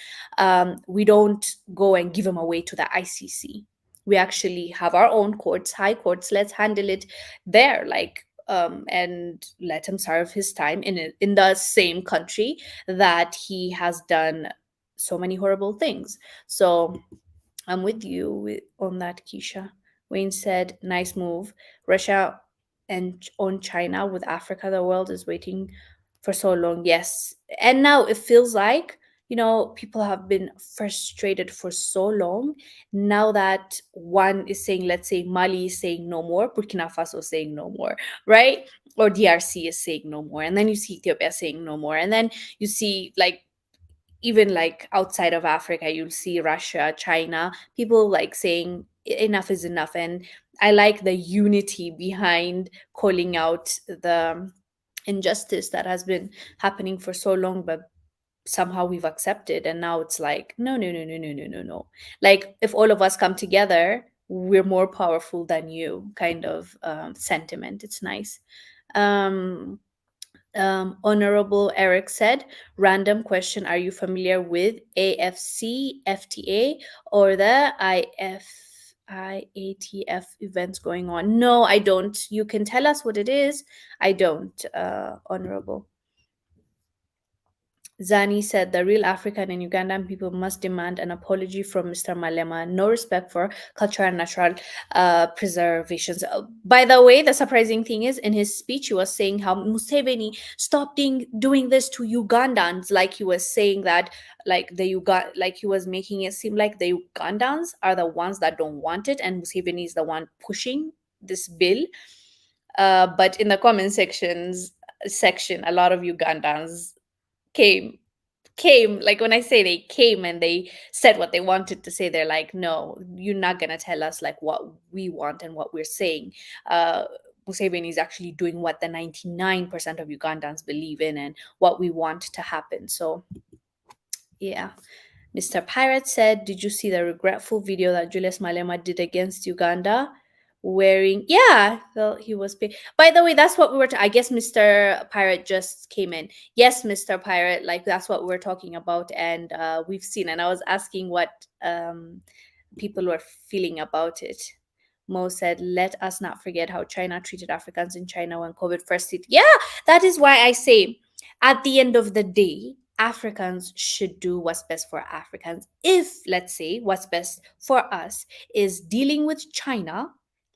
We don't go and give him away to the ICC. We actually have our own courts, high courts. Let's handle it there, like and let him serve his time in the same country that he has done so many horrible things. So I'm with you on that, Keisha. Wayne said, nice move. Russia and on China with Africa, the world is waiting for so long. Yes. And now it feels like, you know, people have been frustrated for so long. Now that one is saying, let's say Mali is saying no more, Burkina Faso is saying no more, right? Or DRC is saying no more. And then you see Ethiopia saying no more. And then you see like even like outside of Africa, you'll see Russia, China, people like saying enough is enough. And I like the unity behind calling out the injustice that has been happening for so long, but somehow we've accepted. And now it's like, no, no, no, no, no, no, no, no. Like if all of us come together, we're more powerful than you, kind of sentiment. It's nice. Um, Honorable Eric said, random question. Are you familiar with AFC, FTA, or the IATF events going on? No, I don't. You can tell us what it is. I don't, Honorable. Zani said the real African and Ugandan people must demand an apology from Mr. Malema. No respect for cultural and natural preservations. By the way, the surprising thing is in his speech, he was saying how Museveni stopped doing this to Ugandans. Like he was saying that, like like he was making it seem like the Ugandans are the ones that don't want it, and Museveni is the one pushing this bill. But in the comment section, a lot of Ugandans came like when I say they came and they said what they wanted to say, they're like, no, you're not gonna tell us like what we want and what we're saying. Museveni is actually doing what the 99% of Ugandans believe in and what we want to happen. So yeah. Mr. Pirate said, did you see the regretful video that Julius Malema did against Uganda? Wearing, yeah, well, he was. By the way, that's what we were. I guess Mr. Pirate just came in. Yes, Mr. Pirate, like that's what we're talking about, and we've seen. And I was asking what people were feeling about it. Mo said, let us not forget how China treated Africans in China when COVID first hit. Yeah, that is why I say, at the end of the day, Africans should do what's best for Africans. If, let's say, what's best for us is dealing with China,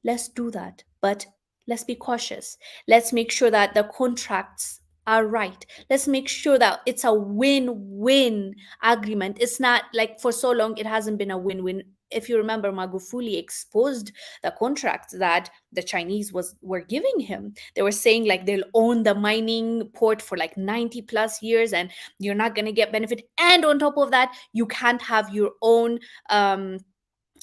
let's do that. But let's be cautious. Let's make sure that the contracts are right. Let's make sure that it's a win-win agreement. It's not like for so long it hasn't been a win-win. If you remember, Magufuli exposed the contracts that the Chinese were giving him. They were saying like they'll own the mining port for like 90 plus years and you're not going to get benefit. And on top of that, you can't have um,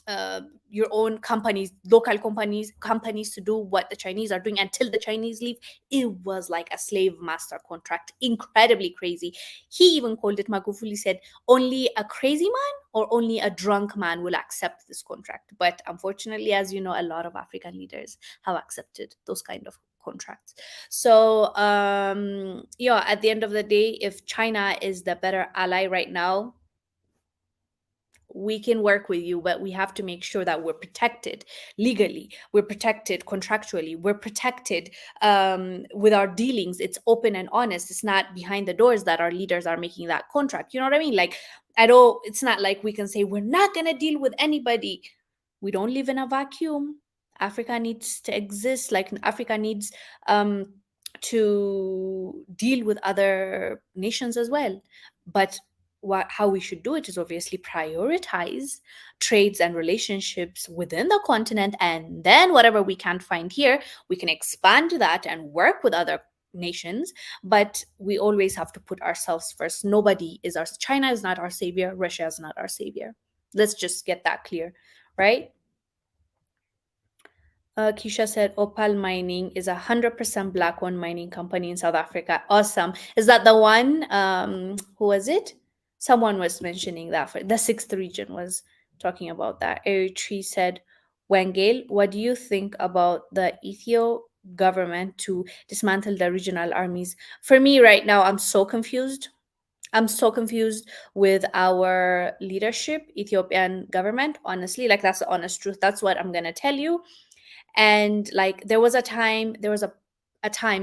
uh, your own companies, local companies to do what the Chinese are doing until the Chinese leave. It was like a slave master contract, incredibly crazy. He even called it, Magufuli said, only a crazy man or only a drunk man will accept this contract. But unfortunately, as you know, a lot of African leaders have accepted those kind of contracts. So yeah, at the end of the day, if China is the better ally right now, we can work with you, but we have to make sure that we're protected legally, we're protected contractually, we're protected with our dealings. It's open and honest. It's not behind the doors that our leaders are making that contract. You know what I mean? Like, I don't, it's not like we can say we're not going to deal with anybody. We don't live in a vacuum. Africa needs to exist. Like, Africa needs to deal with other nations as well. But how we should do it is obviously prioritize trades and relationships within the continent, and then whatever we can't find here, we can expand that and work with other nations. But we always have to put ourselves first. Nobody is our China is not our savior, Russia is not our savior. Let's just get that clear, right? Keisha said Opal Mining is 100% black-owned mining company in South Africa. Awesome. Is that the one? Who was it? Someone was mentioning that. For the sixth region was talking about that. Eritrea said, Wengel, what do you think about the Ethiopia government to dismantle the regional armies? For me, right now, I'm so confused. I'm so confused with our leadership, Ethiopian government. Honestly, like, that's the honest truth. That's what I'm gonna tell you. And like, there was a time,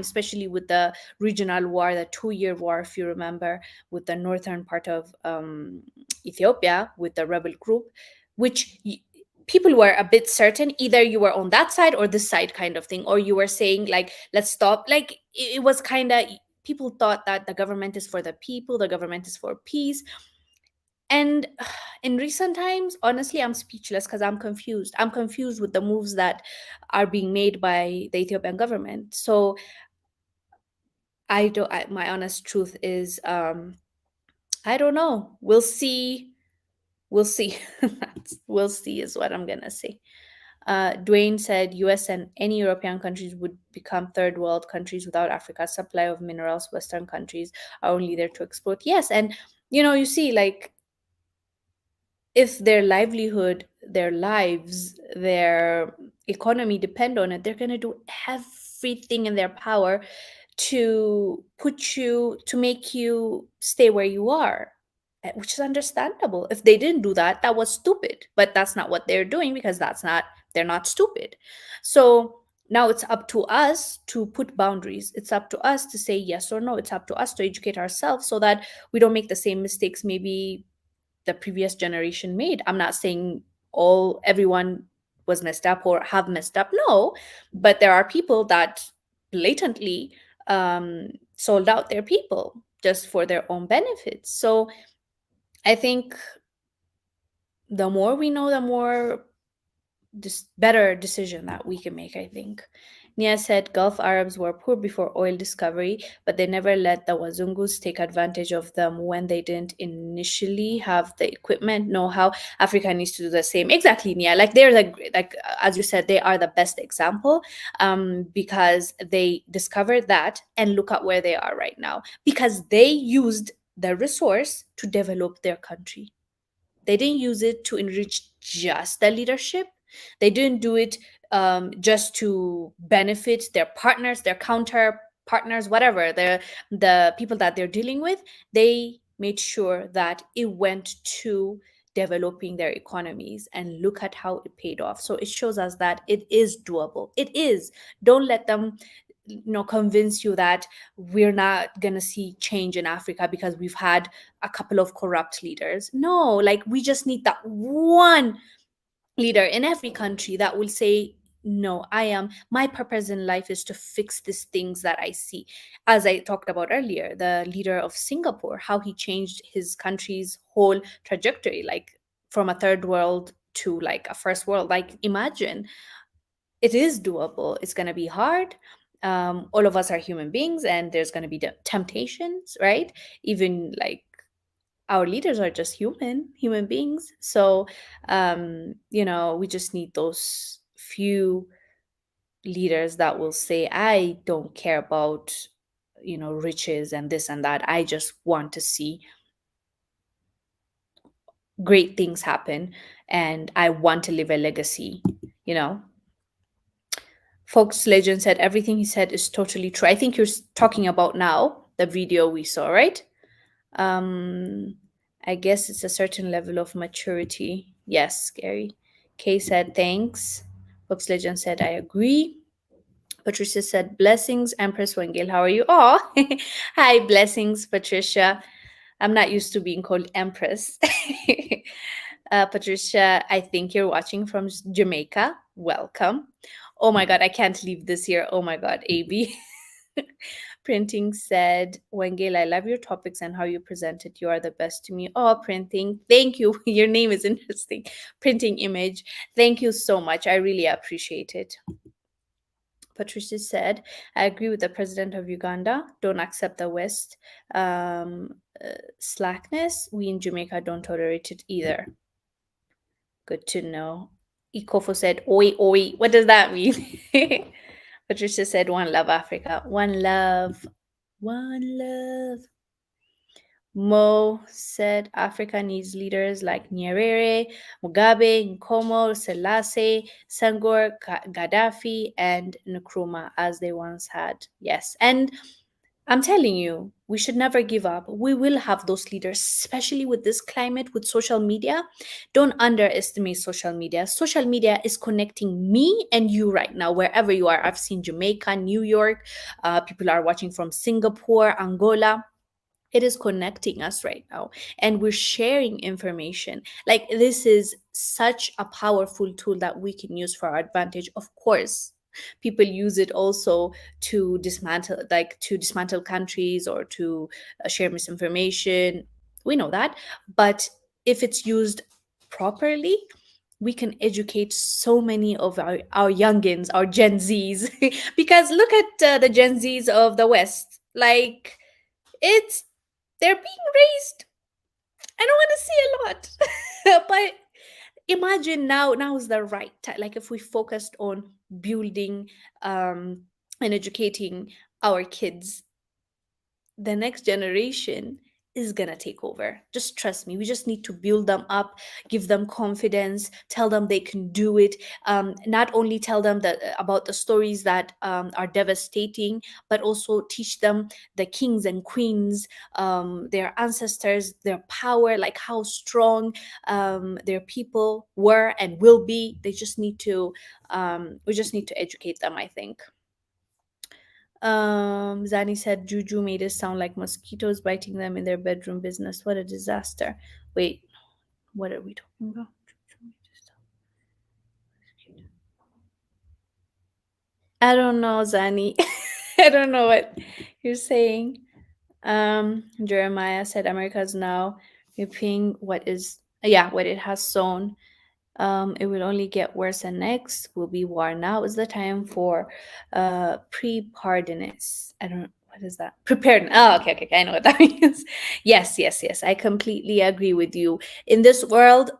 especially with the regional war, the 2-year war, if you remember, with the northern part of Ethiopia, with the rebel group, which people were a bit certain either you were on that side or this side, kind of thing, or you were saying like, let's stop. Like, it was kind of, people thought that the government is for the people, the government is for peace. And in recent times, honestly, I'm speechless because I'm confused. I'm confused with the moves that are being made by the Ethiopian government. So my honest truth is, I don't know. We'll see. We'll see. We'll see is what I'm gonna say. Dwayne said US and any European countries would become third world countries without Africa's supply of minerals. Western countries are only there to exploit. Yes, and you see, like, if their livelihood, their lives, their economy depend on it, they're going to do everything in their power to make you stay where you are, which is understandable. If they didn't do that, that was stupid. But that's not what they're doing, because they're not stupid. So now it's up to us to put boundaries. It's up to us to say yes or no. It's up to us to educate ourselves so that we don't make the same mistakes maybe the previous generation made. I'm not saying everyone was messed up or have messed up. No, but there are people that blatantly sold out their people just for their own benefits. So I think the more we know, the more better decision that we can make, I think. Nia said Gulf Arabs were poor before oil discovery, but they never let the Wazungus take advantage of them when they didn't initially have the equipment, know-how. Africa needs to do the same. Exactly, Nia. Like, they're like as you said, they are the best example, because they discovered that, and look at where they are right now, because they used the resource to develop their country. They didn't use it to enrich just the leadership. They didn't do it just to benefit their partners, their counter partners, whatever, the people that they're dealing with. They made sure that it went to developing their economies, and look at how it paid off. So it shows us that it is doable. It is. Don't let them, convince you that we're not going to see change in Africa because we've had a couple of corrupt leaders. No, like we just need that one leader in every country that will say, no, my purpose in life is to fix these things that I see. As I talked about earlier, the leader of Singapore, how he changed his country's whole trajectory, like from a third world to like a first world. Like imagine, it is doable. It's going to be hard. All of us are human beings, and there's going to be temptations, right? Even like our leaders are just human beings. So we just need those few leaders that will say, I don't care about riches and this and that. I just want to see great things happen, and I want to leave a legacy. you know Fox Legend said everything he said is totally true. I think you're talking about now the video we saw, right? Um, I guess it's a certain level of maturity. Yes, Gary. Kay said thanks. Fox Legend said I agree. Patricia said blessings. Empress Wengel, how are you? Oh, hi, blessings, Patricia. I'm not used to being called Empress. Patricia, I think you're watching from Jamaica. Welcome. Oh my God, I can't leave this here. Oh my God, AB. Printing said, Wengel, I love your topics and how you present it. You are the best to me. Oh, Printing, thank you. Your name is interesting. Printing Image, thank you so much. I really appreciate it. Patricia said, I agree with the president of Uganda. Don't accept the West slackness. We in Jamaica don't tolerate it either. Good to know. Ikofo said, oi, oi. What does that mean? Patricia said, one love, Africa. One love. One love. Mo said Africa needs leaders like Nyerere, Mugabe, Nkomo, Selassie, Senghor, Gaddafi, and Nkrumah as they once had. Yes. And I'm telling you, we should never give up. We will have those leaders, especially with this climate, with social media. Don't underestimate social media. Social media is connecting me and you right now, wherever you are. I've seen Jamaica, New York. People are watching from Singapore, Angola. It is connecting us right now, and we're sharing information. Like, this is such a powerful tool that we can use for our advantage. Of course, people use it also to dismantle countries, or to share misinformation. We know that. But if it's used properly, we can educate so many of our youngins, our Gen Z's. Because look at the Gen Z's of the West. Like, it's they're being raised. I don't want to see a lot. But imagine now is the right time. Like, if we focused on building and educating our kids, the next generation is gonna take over. Just trust me. We just need to build them up, give them confidence, tell them they can do it. Not only tell them that about the stories that are devastating, but also teach them the kings and queens, their ancestors, their power, like how strong their people were and will be. They just need to. We just need to educate them, I think. Zani said Juju made it sound like mosquitoes biting them in their bedroom business. What a disaster. Wait, what are we talking about? I don't know, Zani. I don't know what you're saying. Jeremiah said America's now reaping what it has sown. It will only get worse, and next will be war. Now is the time for preparedness. I don't know. What is that? Preparedness. Oh, okay. I know what that means. Yes. I completely agree with you. In this world,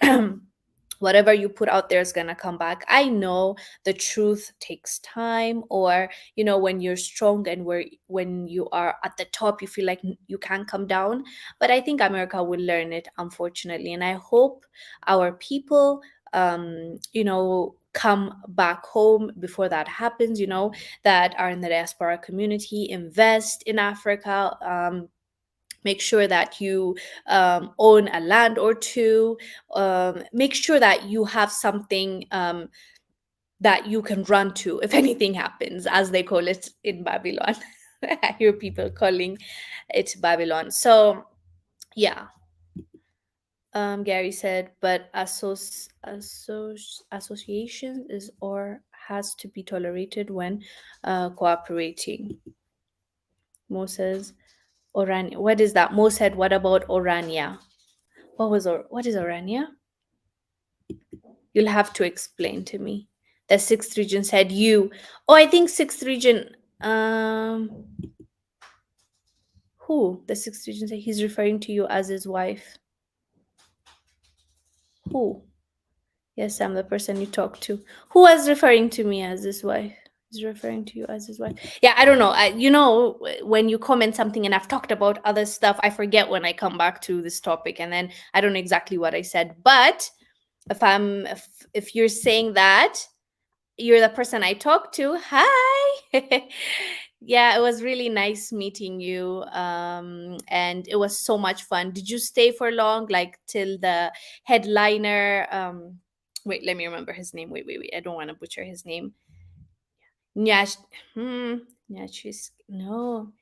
whatever you put out there is going to come back. I know the truth takes time, or when you're strong and when you are at the top, you feel like you can't come down. But I think America will learn it, unfortunately, and I hope our people come back home before that happens, that are in the diaspora community, invest in Africa. Make sure that you own a land or two. Make sure that you have something that you can run to if anything happens, as they call it in Babylon. I hear people calling it Babylon. So, yeah. Gary said, but association is or has to be tolerated when cooperating. Mo says, Orania. What is that? Mo said, what about Orania? What is Orania? You'll have to explain to me. The sixth region said you. Oh, I think sixth region. Who? The sixth region said he's referring to you as his wife. Who? Yes, I'm the person you talk to. Who was referring to me as his wife? He's referring to you as his wife. Yeah, I don't know. When you comment something and I've talked about other stuff, I forget when I come back to this topic, and then I don't know exactly what I said. But if you're saying that you're the person I talk to, hi. Yeah, it was really nice meeting you. And it was so much fun. Did you stay for long, like till the headliner? Wait, let me remember his name. Wait. I don't want to butcher his name. Nyash, Nyashiski. No.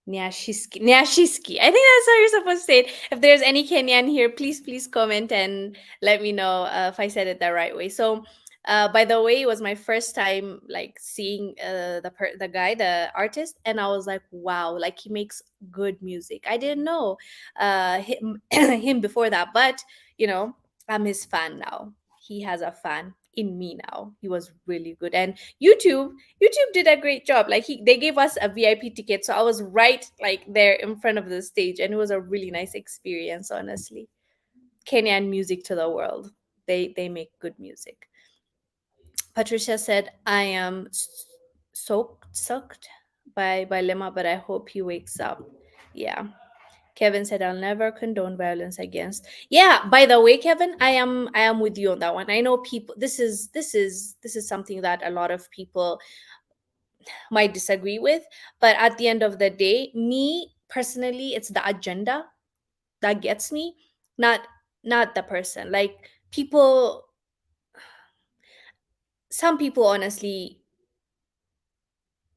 Nyashiski. I think that's how you're supposed to say it. If there's any Kenyan here, please comment and let me know if I said it the right way. So, by the way, it was my first time like seeing the guy, the artist, and I was like, wow, like he makes good music. I didn't know him him before that, but you know, I'm his fan now. He has a fan in me now. He was really good, and YouTube did a great job. Like they gave us a VIP ticket, so I was right like there in front of the stage, and it was a really nice experience. Honestly, Kenyan music to the world. They make good music. Patricia said, "I am soaked by Lema, but I hope he wakes up." Yeah. Kevin said, "I'll never condone violence against." Yeah. By the way, Kevin, I am with you on that one. I know people. This is something that a lot of people might disagree with, but at the end of the day, me personally, it's the agenda that gets me, not not the person. Like people, some people honestly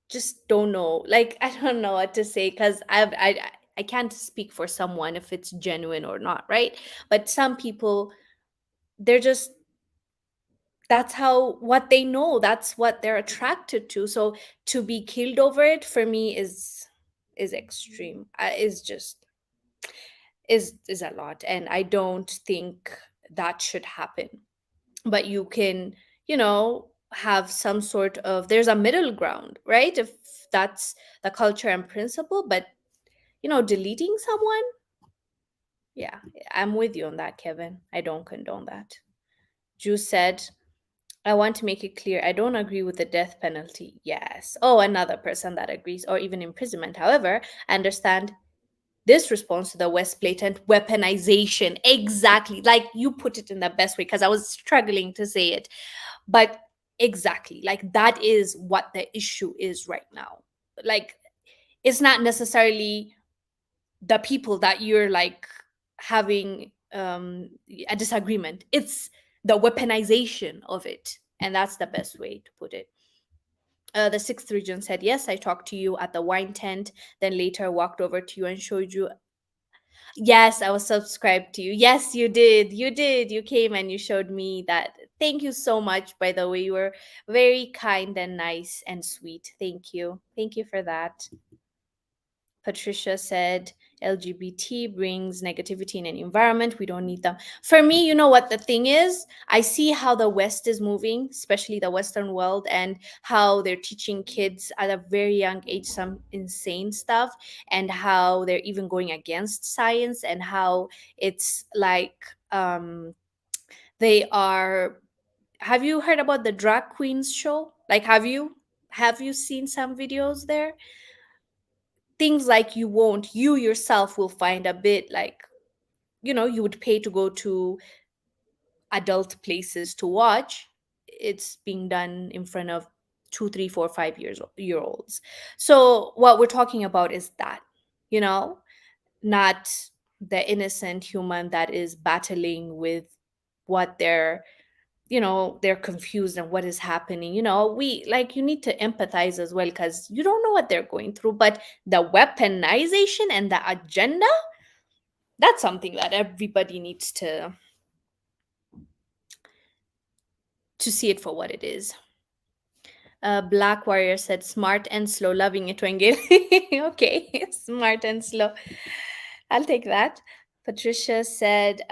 just don't know. Like I don't know what to say because I can't speak for someone if it's genuine or not, right? But some people, they're just, that's how, what they know, that's what they're attracted to. So to be killed over it for me is extreme. Is just is a lot, and I don't think that should happen. But you can, have some sort of, there's a middle ground, right? If that's the culture and principle, but deleting someone, yeah, I'm with you on that, Kevin. I don't condone that. Juice said, I want to make it clear I don't agree with the death penalty. Yes. Oh, another person that agrees, or even imprisonment. However, I understand this response to the West blatant weaponization. Exactly. Like you put it in the best way because I was struggling to say it. But exactly, like that is what the issue is right now. Like it's not necessarily the people that you're like having a disagreement. It's the weaponization of it. And that's the best way to put it. The sixth region said, yes, I talked to you at the wine tent, then later walked over to you and showed you. Yes, I was subscribed to you. Yes, you did. You did. You came and you showed me that. Thank you so much, by the way. You were very kind and nice and sweet. Thank you. Thank you for that. Patricia said LGBT brings negativity in an environment. We don't need them. For me, you know what the thing is? I see how the West is moving, especially the Western world, and how they're teaching kids at a very young age some insane stuff, and how they're even going against science, and how it's like they are. Have you heard about the drag queens show? Like, have you seen some videos there? Things like you yourself will find a bit like, you would pay to go to adult places to watch. It's being done in front of 2, 3, 4, 5 year olds. So what we're talking about is that, you know not the innocent human that is battling with what they're confused and what is happening. We like, you need to empathize as well, because you don't know what they're going through. But the weaponization and the agenda, that's something that everybody needs to see it for what it is. Black Warrior said, smart and slow, loving it, Wengil. Okay, smart and slow. I'll take that. Patricia said,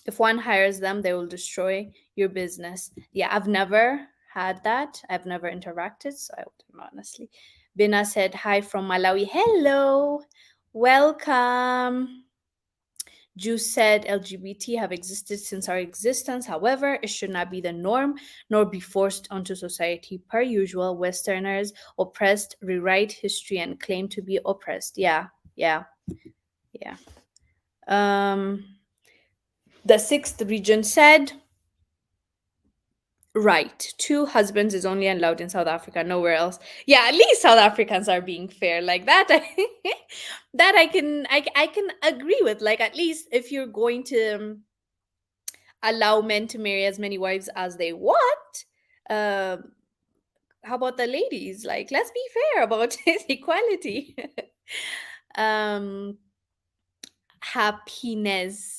if one hires them, they will destroy your business. Yeah, I've never had that. I've never interacted, so I wouldn't know, honestly. Bina said, hi from Malawi. Hello. Welcome. Jews said LGBT have existed since our existence. However, it should not be the norm nor be forced onto society. Per usual, Westerners oppressed rewrite history and claim to be oppressed. Yeah, yeah, yeah. Um, the sixth region said, right, two husbands is only allowed in South Africa, nowhere else. Yeah, at least South Africans are being fair like that. That I can agree with. Like, at least if you're going to allow men to marry as many wives as they want, um, how about the ladies? Like, let's be fair about equality. um, Happiness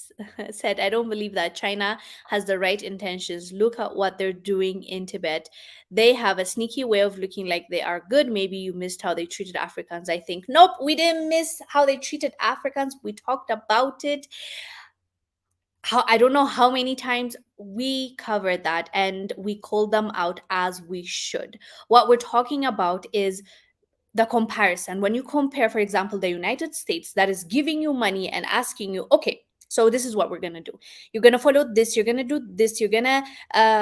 said, I don't believe that China has the right intentions. Look at what they're doing in Tibet. They have a sneaky way of looking like they are good. Maybe you missed how they treated Africans. I think, nope, we didn't miss how they treated Africans. We talked about it. How, I don't know how many times we covered that, and we called them out as we should. What we're talking about is the comparison. When you compare, for example, the United States that is giving you money and asking you, okay, so this is what we're going to do. You're going to follow this, you're going to do this, you're going to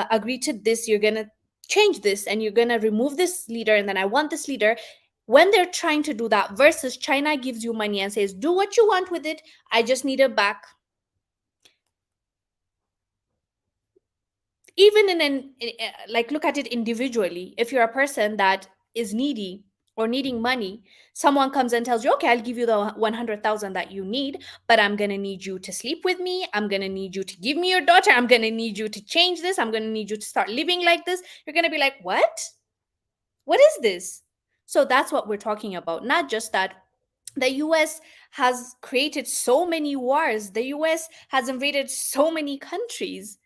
agree to this, you're going to change this, and you're going to remove this leader, and then I want this leader. When they're trying to do that, versus China gives you money and says, do what you want with it, I just need it back. Even like, look at it individually. If you're a person that is needy or needing money, someone comes and tells you, okay, I'll give you the 100,000 that you need, but I'm going to need you to sleep with me, I'm going to need you to give me your daughter, I'm going to need you to change this, I'm going to need you to start living like this. You're going to be like, what is this? So that's what we're talking about. Not just that the US has created so many wars, the US has invaded so many countries.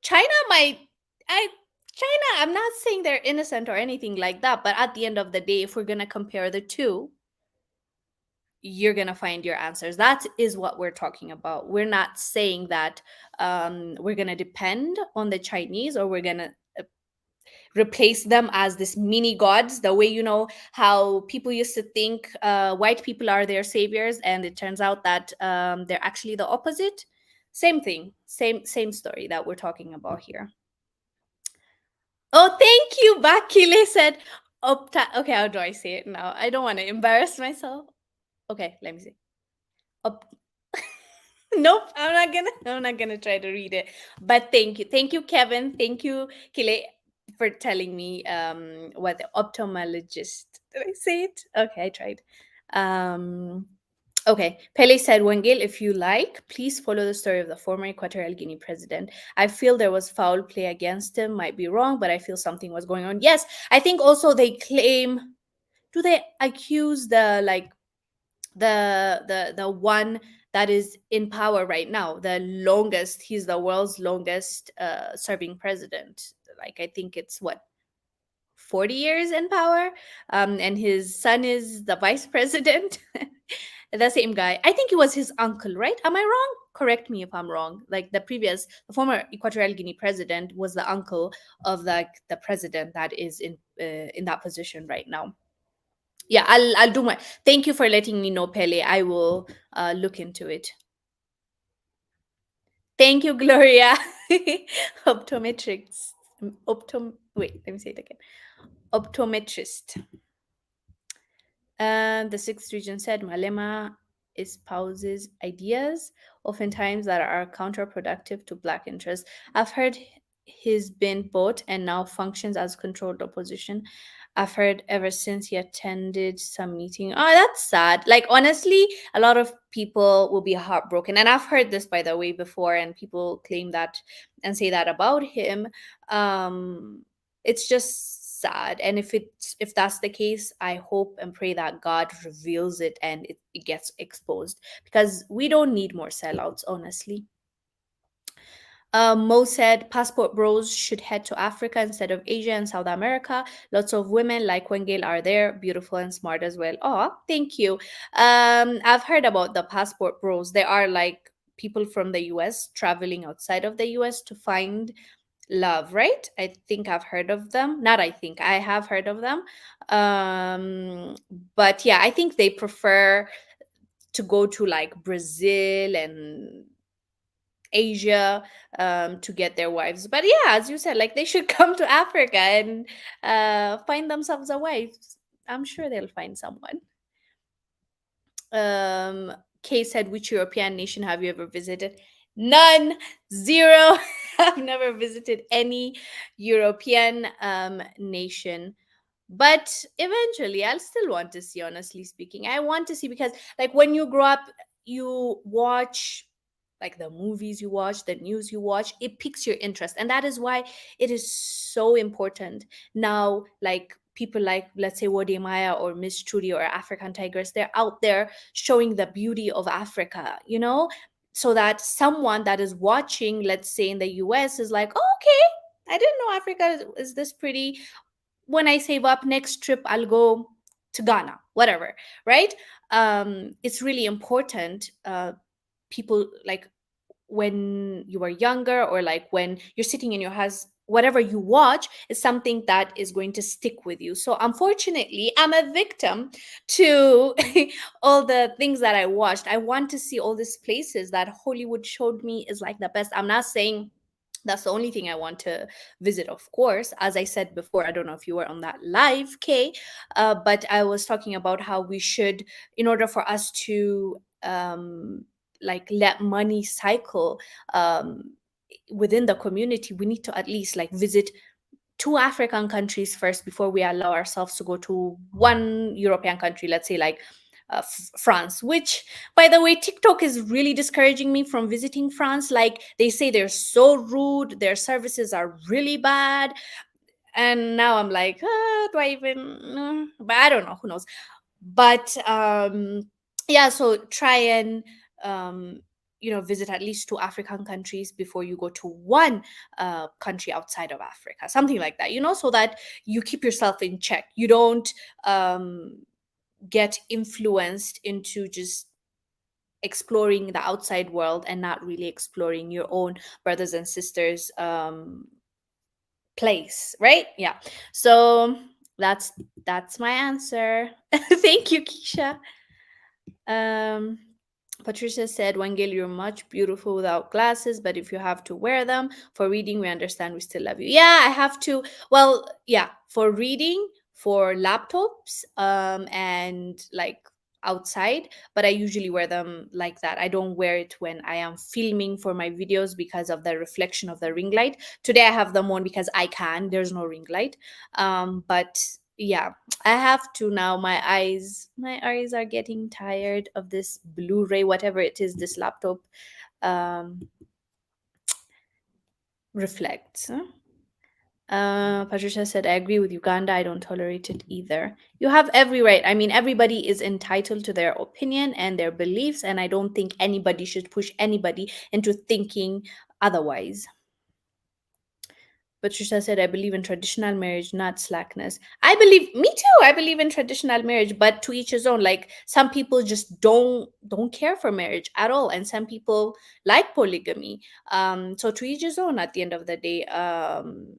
China might, I China, I'm not saying they're innocent or anything like that, but at the end of the day, if we're gonna compare the two, you're gonna find your answers. That is what we're talking about. We're not saying that we're gonna depend on the Chinese, or we're gonna replace them as this mini gods, the way, how people used to think white people are their saviors, and it turns out that they're actually the opposite. Same thing, same story that we're talking about here. Oh, thank you. Bakile said, okay, how do I say it now? I don't want to embarrass myself. Okay, let me see. Op- nope, I'm not gonna try to read it. But thank you, Kevin. Thank you, Kile, for telling me what the ophthalmologist. Did I say it? Okay, I tried. Um, Okay, Pele said, Wengil, if you like, please follow the story of the former Equatorial Guinea president. I feel there was foul play against him, might be wrong, but I feel something was going on. Yes, I think also they claim, do they accuse the one that is in power right now, the longest, he's the world's longest serving president. Like, I think it's what, 40 years in power, and his son is the vice president. The same guy, I think it was his uncle, right? Am I wrong? Correct me if I'm wrong. Like, the former Equatorial Guinea president was the uncle of the president that is in that position right now. Yeah, I'll do my, thank you for letting me know, Pele. I will look into it. Thank you, Gloria. Optometrist. Wait, let me say it again. Optometrist. The sixth region said, Malema espouses ideas, oftentimes that are counterproductive to Black interests. I've heard he's been bought and now functions as controlled opposition. I've heard ever since he attended some meeting. Oh, that's sad. Like, honestly, a lot of people will be heartbroken. And I've heard this, by the way, before, and people claim that and say that about him. It's just sad. And if that's the case, I hope and pray that God reveals it and it gets exposed, because we don't need more sellouts, honestly. Mo said passport bros should head to Africa instead of Asia and South America. Lots of women like Wengel are there, beautiful and smart as well. Oh, thank you. I've heard about the passport bros. They are like people from the US traveling outside of the US to find love, right? I think I've heard of them. Not I think, I have heard of them. But yeah, I think they prefer to go to like Brazil and Asia, to get their wives. But yeah, as you said, like they should come to Africa and find themselves a wife. I'm sure they'll find someone. Um, Kay said, which European nation have you ever visited? None, zero. I've never visited any European nation. But eventually, I'll still want to see, honestly speaking. I want to see because, like, when you grow up, you watch like the movies you watch, the news you watch, it piques your interest. And that is why it is so important. Now, like people like, let's say, Wode Maya or Miss Trudy or African Tigers, they're out there showing the beauty of Africa, you know? So that someone that is watching, let's say in the US, is like, oh, okay, I didn't know Africa is this pretty. When I save up next trip, I'll go to Ghana, whatever, right? It's really important. People like when you are younger, or like when you're sitting in your house, whatever you watch is something that is going to stick with you. So unfortunately, I'm a victim to all the things that I watched. I want to see all these places that Hollywood showed me is like the best. I'm not saying that's the only thing I want to visit, of course. As I said before, I don't know if you were on that live, Kay, but I was talking about how we should, in order for us to like let money cycle um, within the community, we need to at least like visit two African countries first before we allow ourselves to go to one European country, let's say like France, which, by the way, TikTok is really discouraging me from visiting France. Like they say they're so rude, their services are really bad. And now I'm like, do I even? But I don't know, who knows. But yeah, so try and um, visit at least two African countries before you go to one country outside of Africa, something like that, so that you keep yourself in check. You don't get influenced into just exploring the outside world and not really exploring your own brothers and sisters place, right? Yeah. So that's my answer. Thank you, Keisha. um Patricia said, Wangel, you're much beautiful without glasses, but if you have to wear them for reading, we understand, we still love you. Yeah, I have to. Well, yeah, for reading, for laptops, and like outside, but I usually wear them like that. I don't wear it when I am filming for my videos because of the reflection of the ring light. Today I have them on because I can, there's no ring light. But yeah, I have to now. My eyes are getting tired of this Blu-ray, whatever it is, this laptop um reflects. Patricia said, I agree with Uganda. I don't tolerate it either. You have every right. I mean, everybody is entitled to their opinion and their beliefs, and I don't think anybody should push anybody into thinking otherwise. Patricia said, I believe in traditional marriage, not slackness. Me too. I believe in traditional marriage, but to each his own. Like some people just don't care for marriage at all, and some people like polygamy. So to each his own at the end of the day.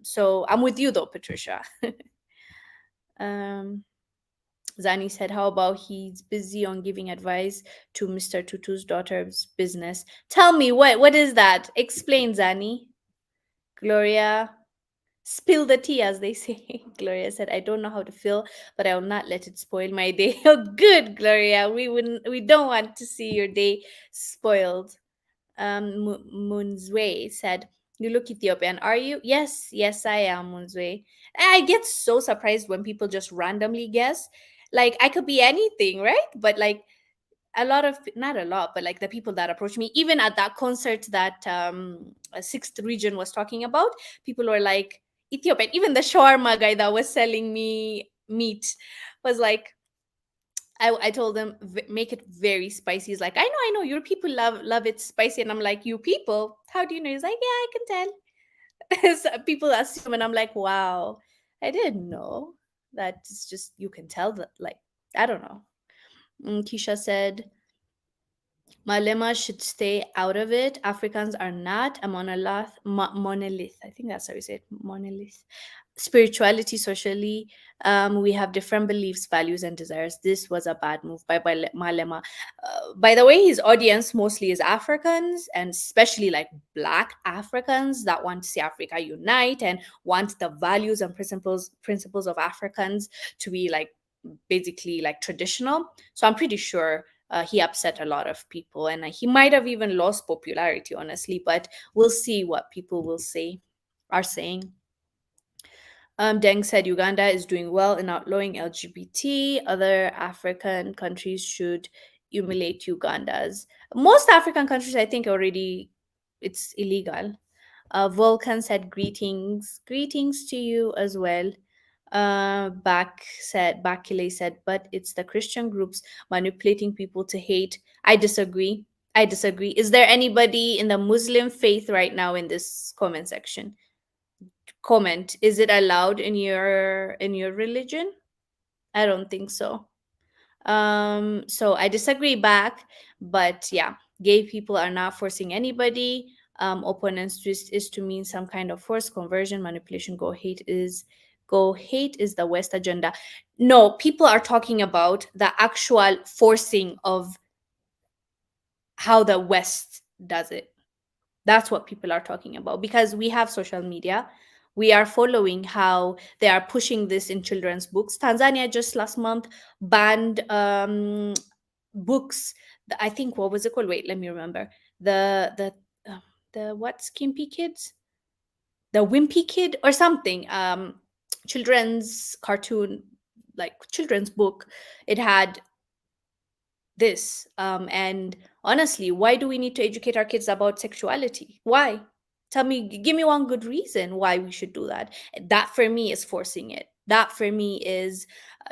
So I'm with you though, Patricia. um, Zani said, how about he's busy on giving advice to Mr. Tutu's daughter's business? Tell me what is that? Explain, Zani. Gloria, spill the tea, as they say. Gloria said, I don't know how to feel, but I will not let it spoil my day. Oh, good, Gloria. We don't want to see your day spoiled. Munzwe said, You look Ethiopian, are you? Yes, yes, I am, Munzwe. I get so surprised when people just randomly guess. Like, I could be anything, right? But like, a lot of, not a lot, but like the people that approach me, even at that concert that Sixth Region was talking about, people were like, Ethiopian. Even the shawarma guy that was selling me meat was like, I told them, make it very spicy. He's like, I know, your people love it spicy. And I'm like, you people, how do you know? He's like, yeah, I can tell. So people assume, and I'm like, wow, I didn't know that. It's just, you can tell that, like, I don't know. Keisha said, Malema should stay out of it. Africans are not a monolith. I think that's how you say it. Monolith. Spirituality, socially, we have different beliefs, values, and desires. This was a bad move by Malema. By the way, his audience mostly is Africans, and especially like Black Africans that want to see Africa unite and want the values and principles of Africans to be like basically like traditional. So I'm pretty sure he upset a lot of people, and he might have even lost popularity, honestly. But we'll see what people will say, are saying. Deng said Uganda is doing well in outlawing LGBT. Other African countries should emulate Uganda's. Most African countries, I think, already it's illegal. Vulcan said greetings to you as well. Bakile said, but it's the Christian groups manipulating people to hate. I disagree. I disagree. Is there anybody in the Muslim faith right now in this comment section? Comment, is it allowed in your religion? I don't think so. So I disagree back, but yeah, gay people are not forcing anybody. Opponents just is to mean some kind of forced conversion, manipulation. Go hate is the West agenda. No, people are talking about the actual forcing of how the West does it. That's what people are talking about, because we have social media. We are following how they are pushing this in children's books. Tanzania just last month banned books. I think, what was it called? Wait, let me remember. The what, Skimpy Kids? The Wimpy Kid or something. Children's cartoon, like children's book. It had this. And honestly, why do we need to educate our kids about sexuality? Why? Tell me, give me one good reason why we should do that. That for me is forcing it. That for me is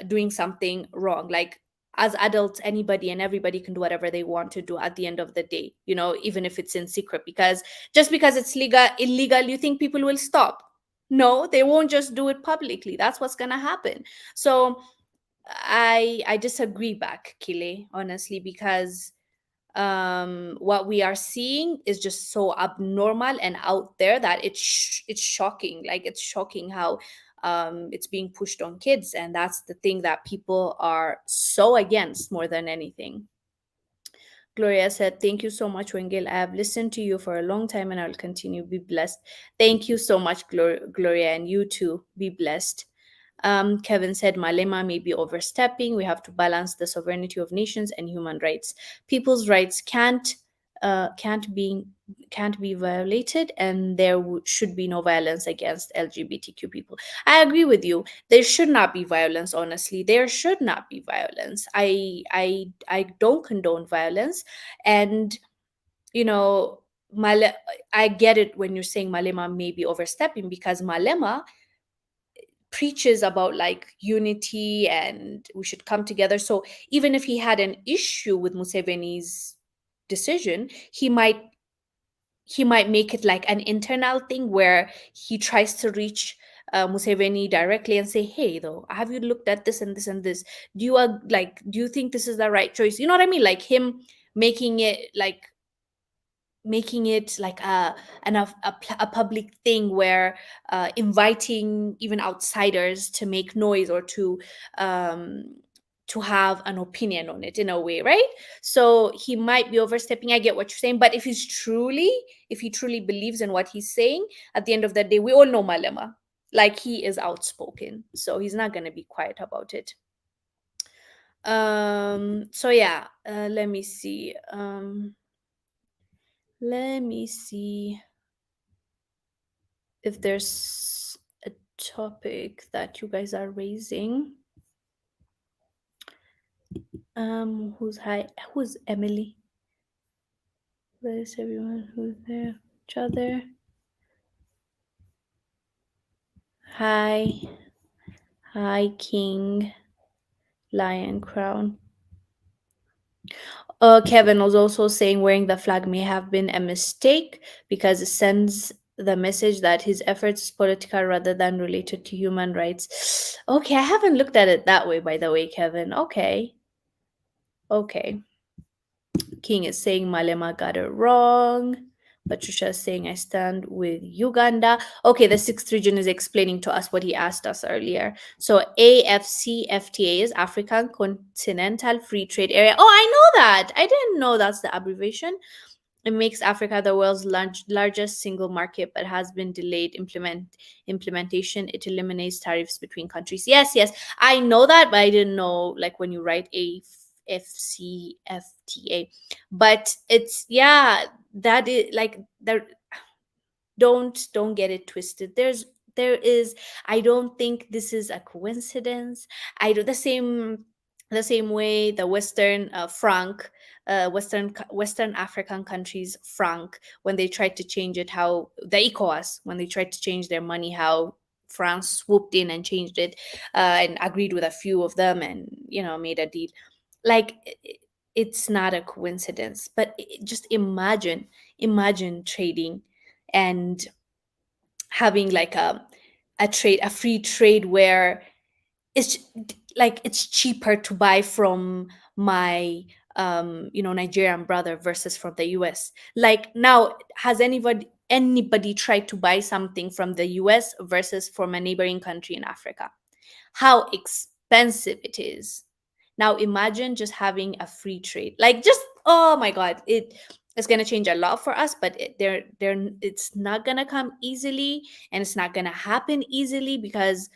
doing something wrong. Like, as adults, anybody and everybody can do whatever they want to do at the end of the day, even if it's in secret. Because just because it's illegal, you think people will stop? No, they won't just do it publicly. That's what's gonna happen. So I disagree back, Kile, honestly, because what we are seeing is just so abnormal and out there that it's shocking. Like, it's shocking how it's being pushed on kids, and that's the thing that people are so against more than anything. Gloria said, thank you so much, Wengil. I have listened to you for a long time and I'll continue. Be blessed. Thank you so much, Gloria, and you too. Be blessed. Kevin said, Malema may be overstepping. We have to balance the sovereignty of nations and human rights. People's rights can't be violated, and there should be no violence against LGBTQ people. I agree with you. There should not be violence. Honestly, there should not be violence. I don't condone violence, and you know. I get it when you're saying Malema may be overstepping, because Malema preaches about like unity and we should come together. So even if he had an issue with Museveni's decision, he might make it like an internal thing where he tries to reach Museveni directly and say, "Hey, though, have you looked at this and this and this? Do you think this is the right choice?" You know what I mean? Like him making it like a public thing where inviting even outsiders to make noise or um, to have an opinion on it in a way, right? So he might be overstepping. I get what you're saying, but if he truly believes in what he's saying, at the end of the day, we all know Malema. Like, he is outspoken, so he's not going to be quiet about it. So yeah, let me see. Let me see. if there's a topic that you guys are raising. Who's hi? Who's Emily? Where's everyone who's there? Each other. Hi, hi, King, Lion Crown. Kevin was also saying wearing the flag may have been a mistake because it sends the message that his efforts is political rather than related to human rights. Okay, I haven't looked at it that way, by the way, Kevin. Okay, okay. King is saying Malema got it wrong. Patricia is saying I stand with Uganda. Okay, the sixth region is explaining to us what he asked us earlier. So AFCFTA is African Continental Free Trade Area. Oh, I know that. I didn't know that's the abbreviation. It makes Africa the world's largest single market, but has been delayed implementation. It eliminates tariffs between countries. Yes, yes, I know that, but I didn't know like when you write AFCFTA. But it's yeah, that is like there. Don't get it twisted. There is, I don't think this is a coincidence. I do the same way the western franc, western African countries franc, when they tried to change it, how the ECOWAS, when they tried to change their money, how France swooped in and changed it, and agreed with a few of them, and made a deal. Like it's not a coincidence, but just imagine trading and having like a free trade where it's like it's cheaper to buy from my Nigerian brother versus from the US. Like now, has anybody tried to buy something from the US versus from a neighboring country in Africa? How expensive it is. Now imagine just having a free trade. Like just, oh my god, it's going to change a lot for us, but it's not going to come easily, and it's not going to happen easily, because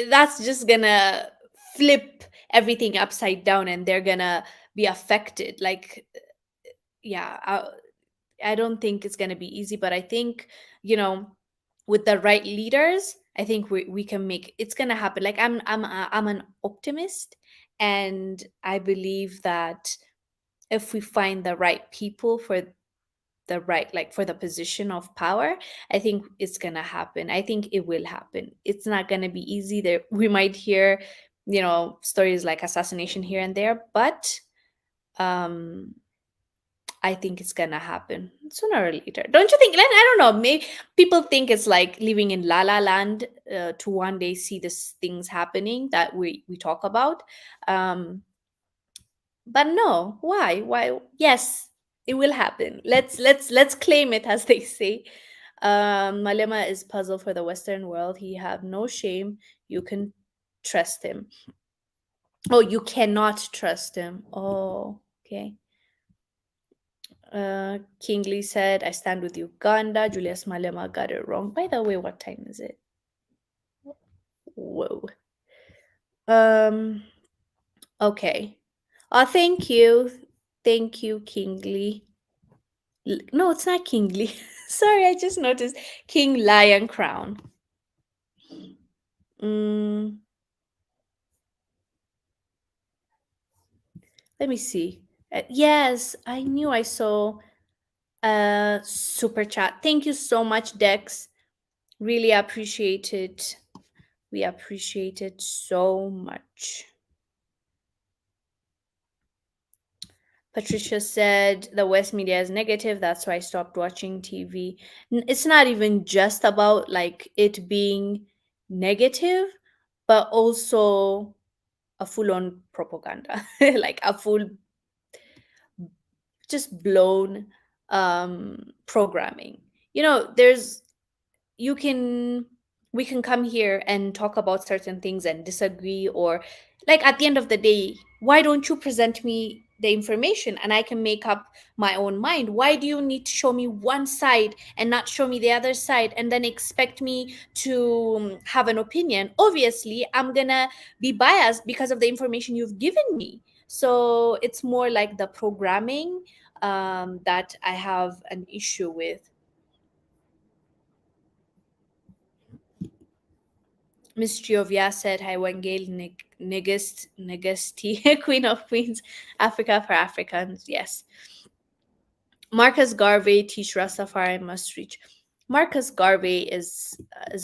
that's just going to flip everything upside down, and they're going to be affected. Like yeah, I don't think it's going to be easy, but I think, with the right leaders, I think we can make it's going to happen. Like I'm an optimist, and I believe that if we find the right people for the right, like for the position of power, I think it's going to happen. I think it will happen. It's not going to be easy. There we might hear, stories like assassination here and there, but um I think it's gonna happen sooner or later. Don't you think? Like, I don't know. Maybe people think it's like living in La La Land, to one day see these things happening that we talk about. Um, but no, why? Why? Yes, it will happen. Let's claim it, as they say. Malema is puzzled for the Western world. He have no shame. You can trust him. Oh, you cannot trust him. Oh, okay. Kingsley said, I stand with Uganda. Julius Malema got it wrong. By the way, what time is it? Whoa. Um, okay. Thank you. Thank you, Kingsley. No, it's not Kingsley. Sorry, I just noticed. King Lion Crown. Mm, let me see. Yes, I knew I saw super chat. Thank you so much, Dex. Really appreciate it. We appreciate it so much. Patricia said the West media is negative. That's why I stopped watching TV. It's not even just about like it being negative, but also a full on propaganda, like a full, just blown programming. There's you can we can come here and talk about certain things and disagree, or like at the end of the day, why don't you present me the information and I can make up my own mind? Why do you need to show me one side and not show me the other side, and then expect me to have an opinion? Obviously I'm gonna be biased because of the information you've given me. So it's more like the programming that I have an issue with. Mystery of Yaset, Hiwangel, Negesti, Queen of Queens, Africa for Africans. Yes. Marcus Garvey, Teach Rastafari Must Reach. Marcus Garvey is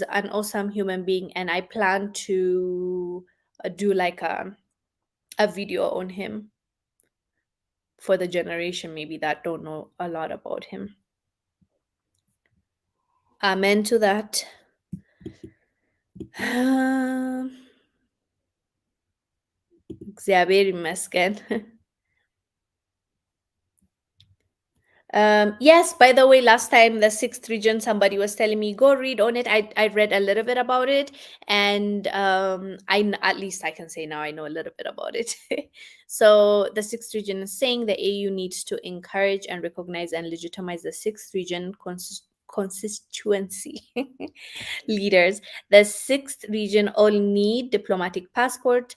an awesome human being, and I plan to do like a video on him for the generation maybe that don't know a lot about him. Amen to that. እግዚአብሔር ይመስገን። Yes, by the way, last time the sixth region, somebody was telling me go read on it. I read a little bit about it, and at least I can say now I know a little bit about it. So the sixth region is saying the AU needs to encourage and recognize and legitimize the sixth region constituency leaders. The sixth region all need diplomatic passport.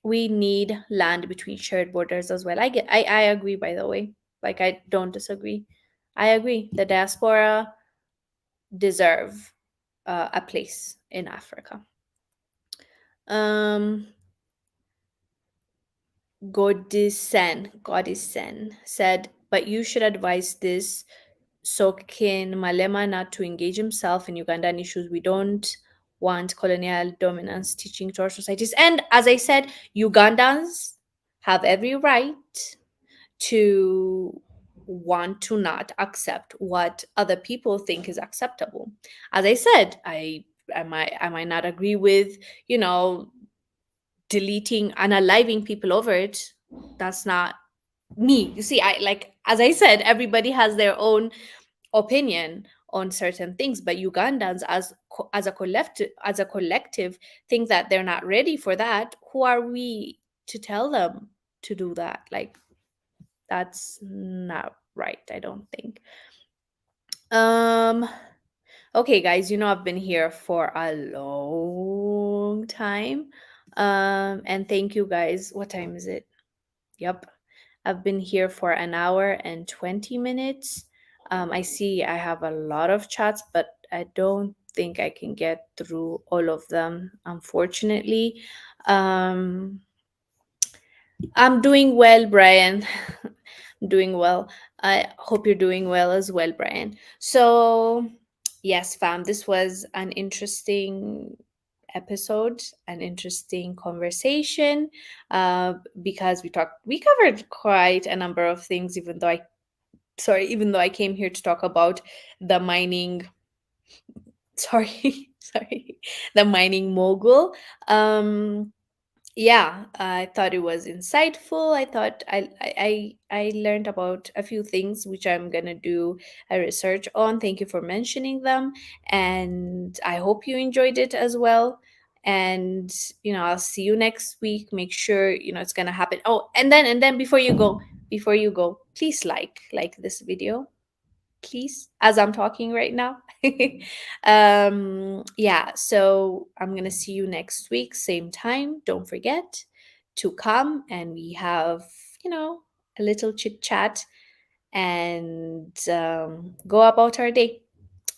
We need land between shared borders as well. I agree, by the way. Like, I don't disagree. I agree. The diaspora deserve a place in Africa. Godisen said, but you should advise this Sokin Malema not to engage himself in Ugandan issues. We don't want colonial dominance teaching to our societies. And as I said, Ugandans have every right to want to not accept what other people think is acceptable. As I said, I might not agree with, you know, deleting unaliving people over it. That's not me. You see, I like, as I said, everybody has their own opinion on certain things, but Ugandans as a collective think that they're not ready for that. Who are we to tell them to do that? Like, that's not right, I don't think. Okay, guys, you know I've been here for a long time. And thank you guys. What time is it? Yep. I've been here for an hour and 20 minutes. I see I have a lot of chats, but I don't think I can get through all of them, unfortunately. I'm doing well, Brian. Doing well. I hope you're doing well as well, Brian. So, yes, fam, this was an interesting episode, an interesting conversation, because we covered quite a number of things, even though I came here to talk about the mining, sorry, sorry, the mining mogul. Yeah, I thought it was insightful. I thought I learned about a few things which I'm gonna do a research on. Thank you for mentioning them, and I hope you enjoyed it as well. And I'll see you next week. Make sure it's gonna happen. Oh, and then before you go, please like this video, please, as I'm talking right now. Yeah, so I'm gonna see you next week, same time. Don't forget to come and we have, a little chit chat and go about our day.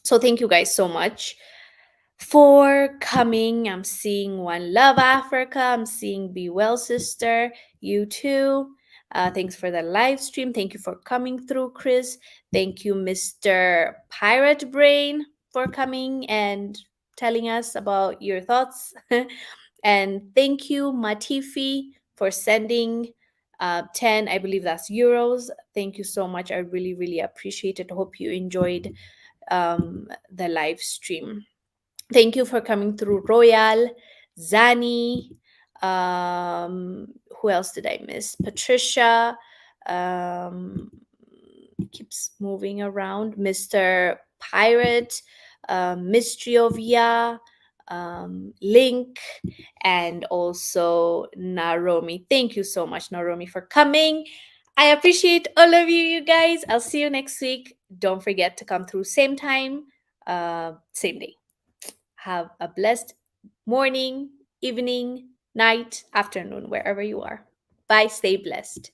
So thank you guys so much for coming. I'm seeing One Love Africa. I'm seeing Be Well Sister. You too. Thanks for the live stream. Thank you for coming through, Chris. Thank you, Mr. Pirate Brain, for coming and telling us about your thoughts. And thank you, Matifi, for sending 10, I believe that's euros. Thank you so much. I really, really appreciate it. Hope you enjoyed the live stream. Thank you for coming through, Royal, Zani. Who else did I miss? Patricia. Um, keeps moving around. Mr. Pirate, Mystery of Ya, Link, and also Naromi. Thank you so much, Naromi, for coming. I appreciate all of you, you guys. I'll see you next week. Don't forget to come through same time, same day. Have a blessed morning, evening, night, afternoon, wherever you are. Bye. Stay blessed.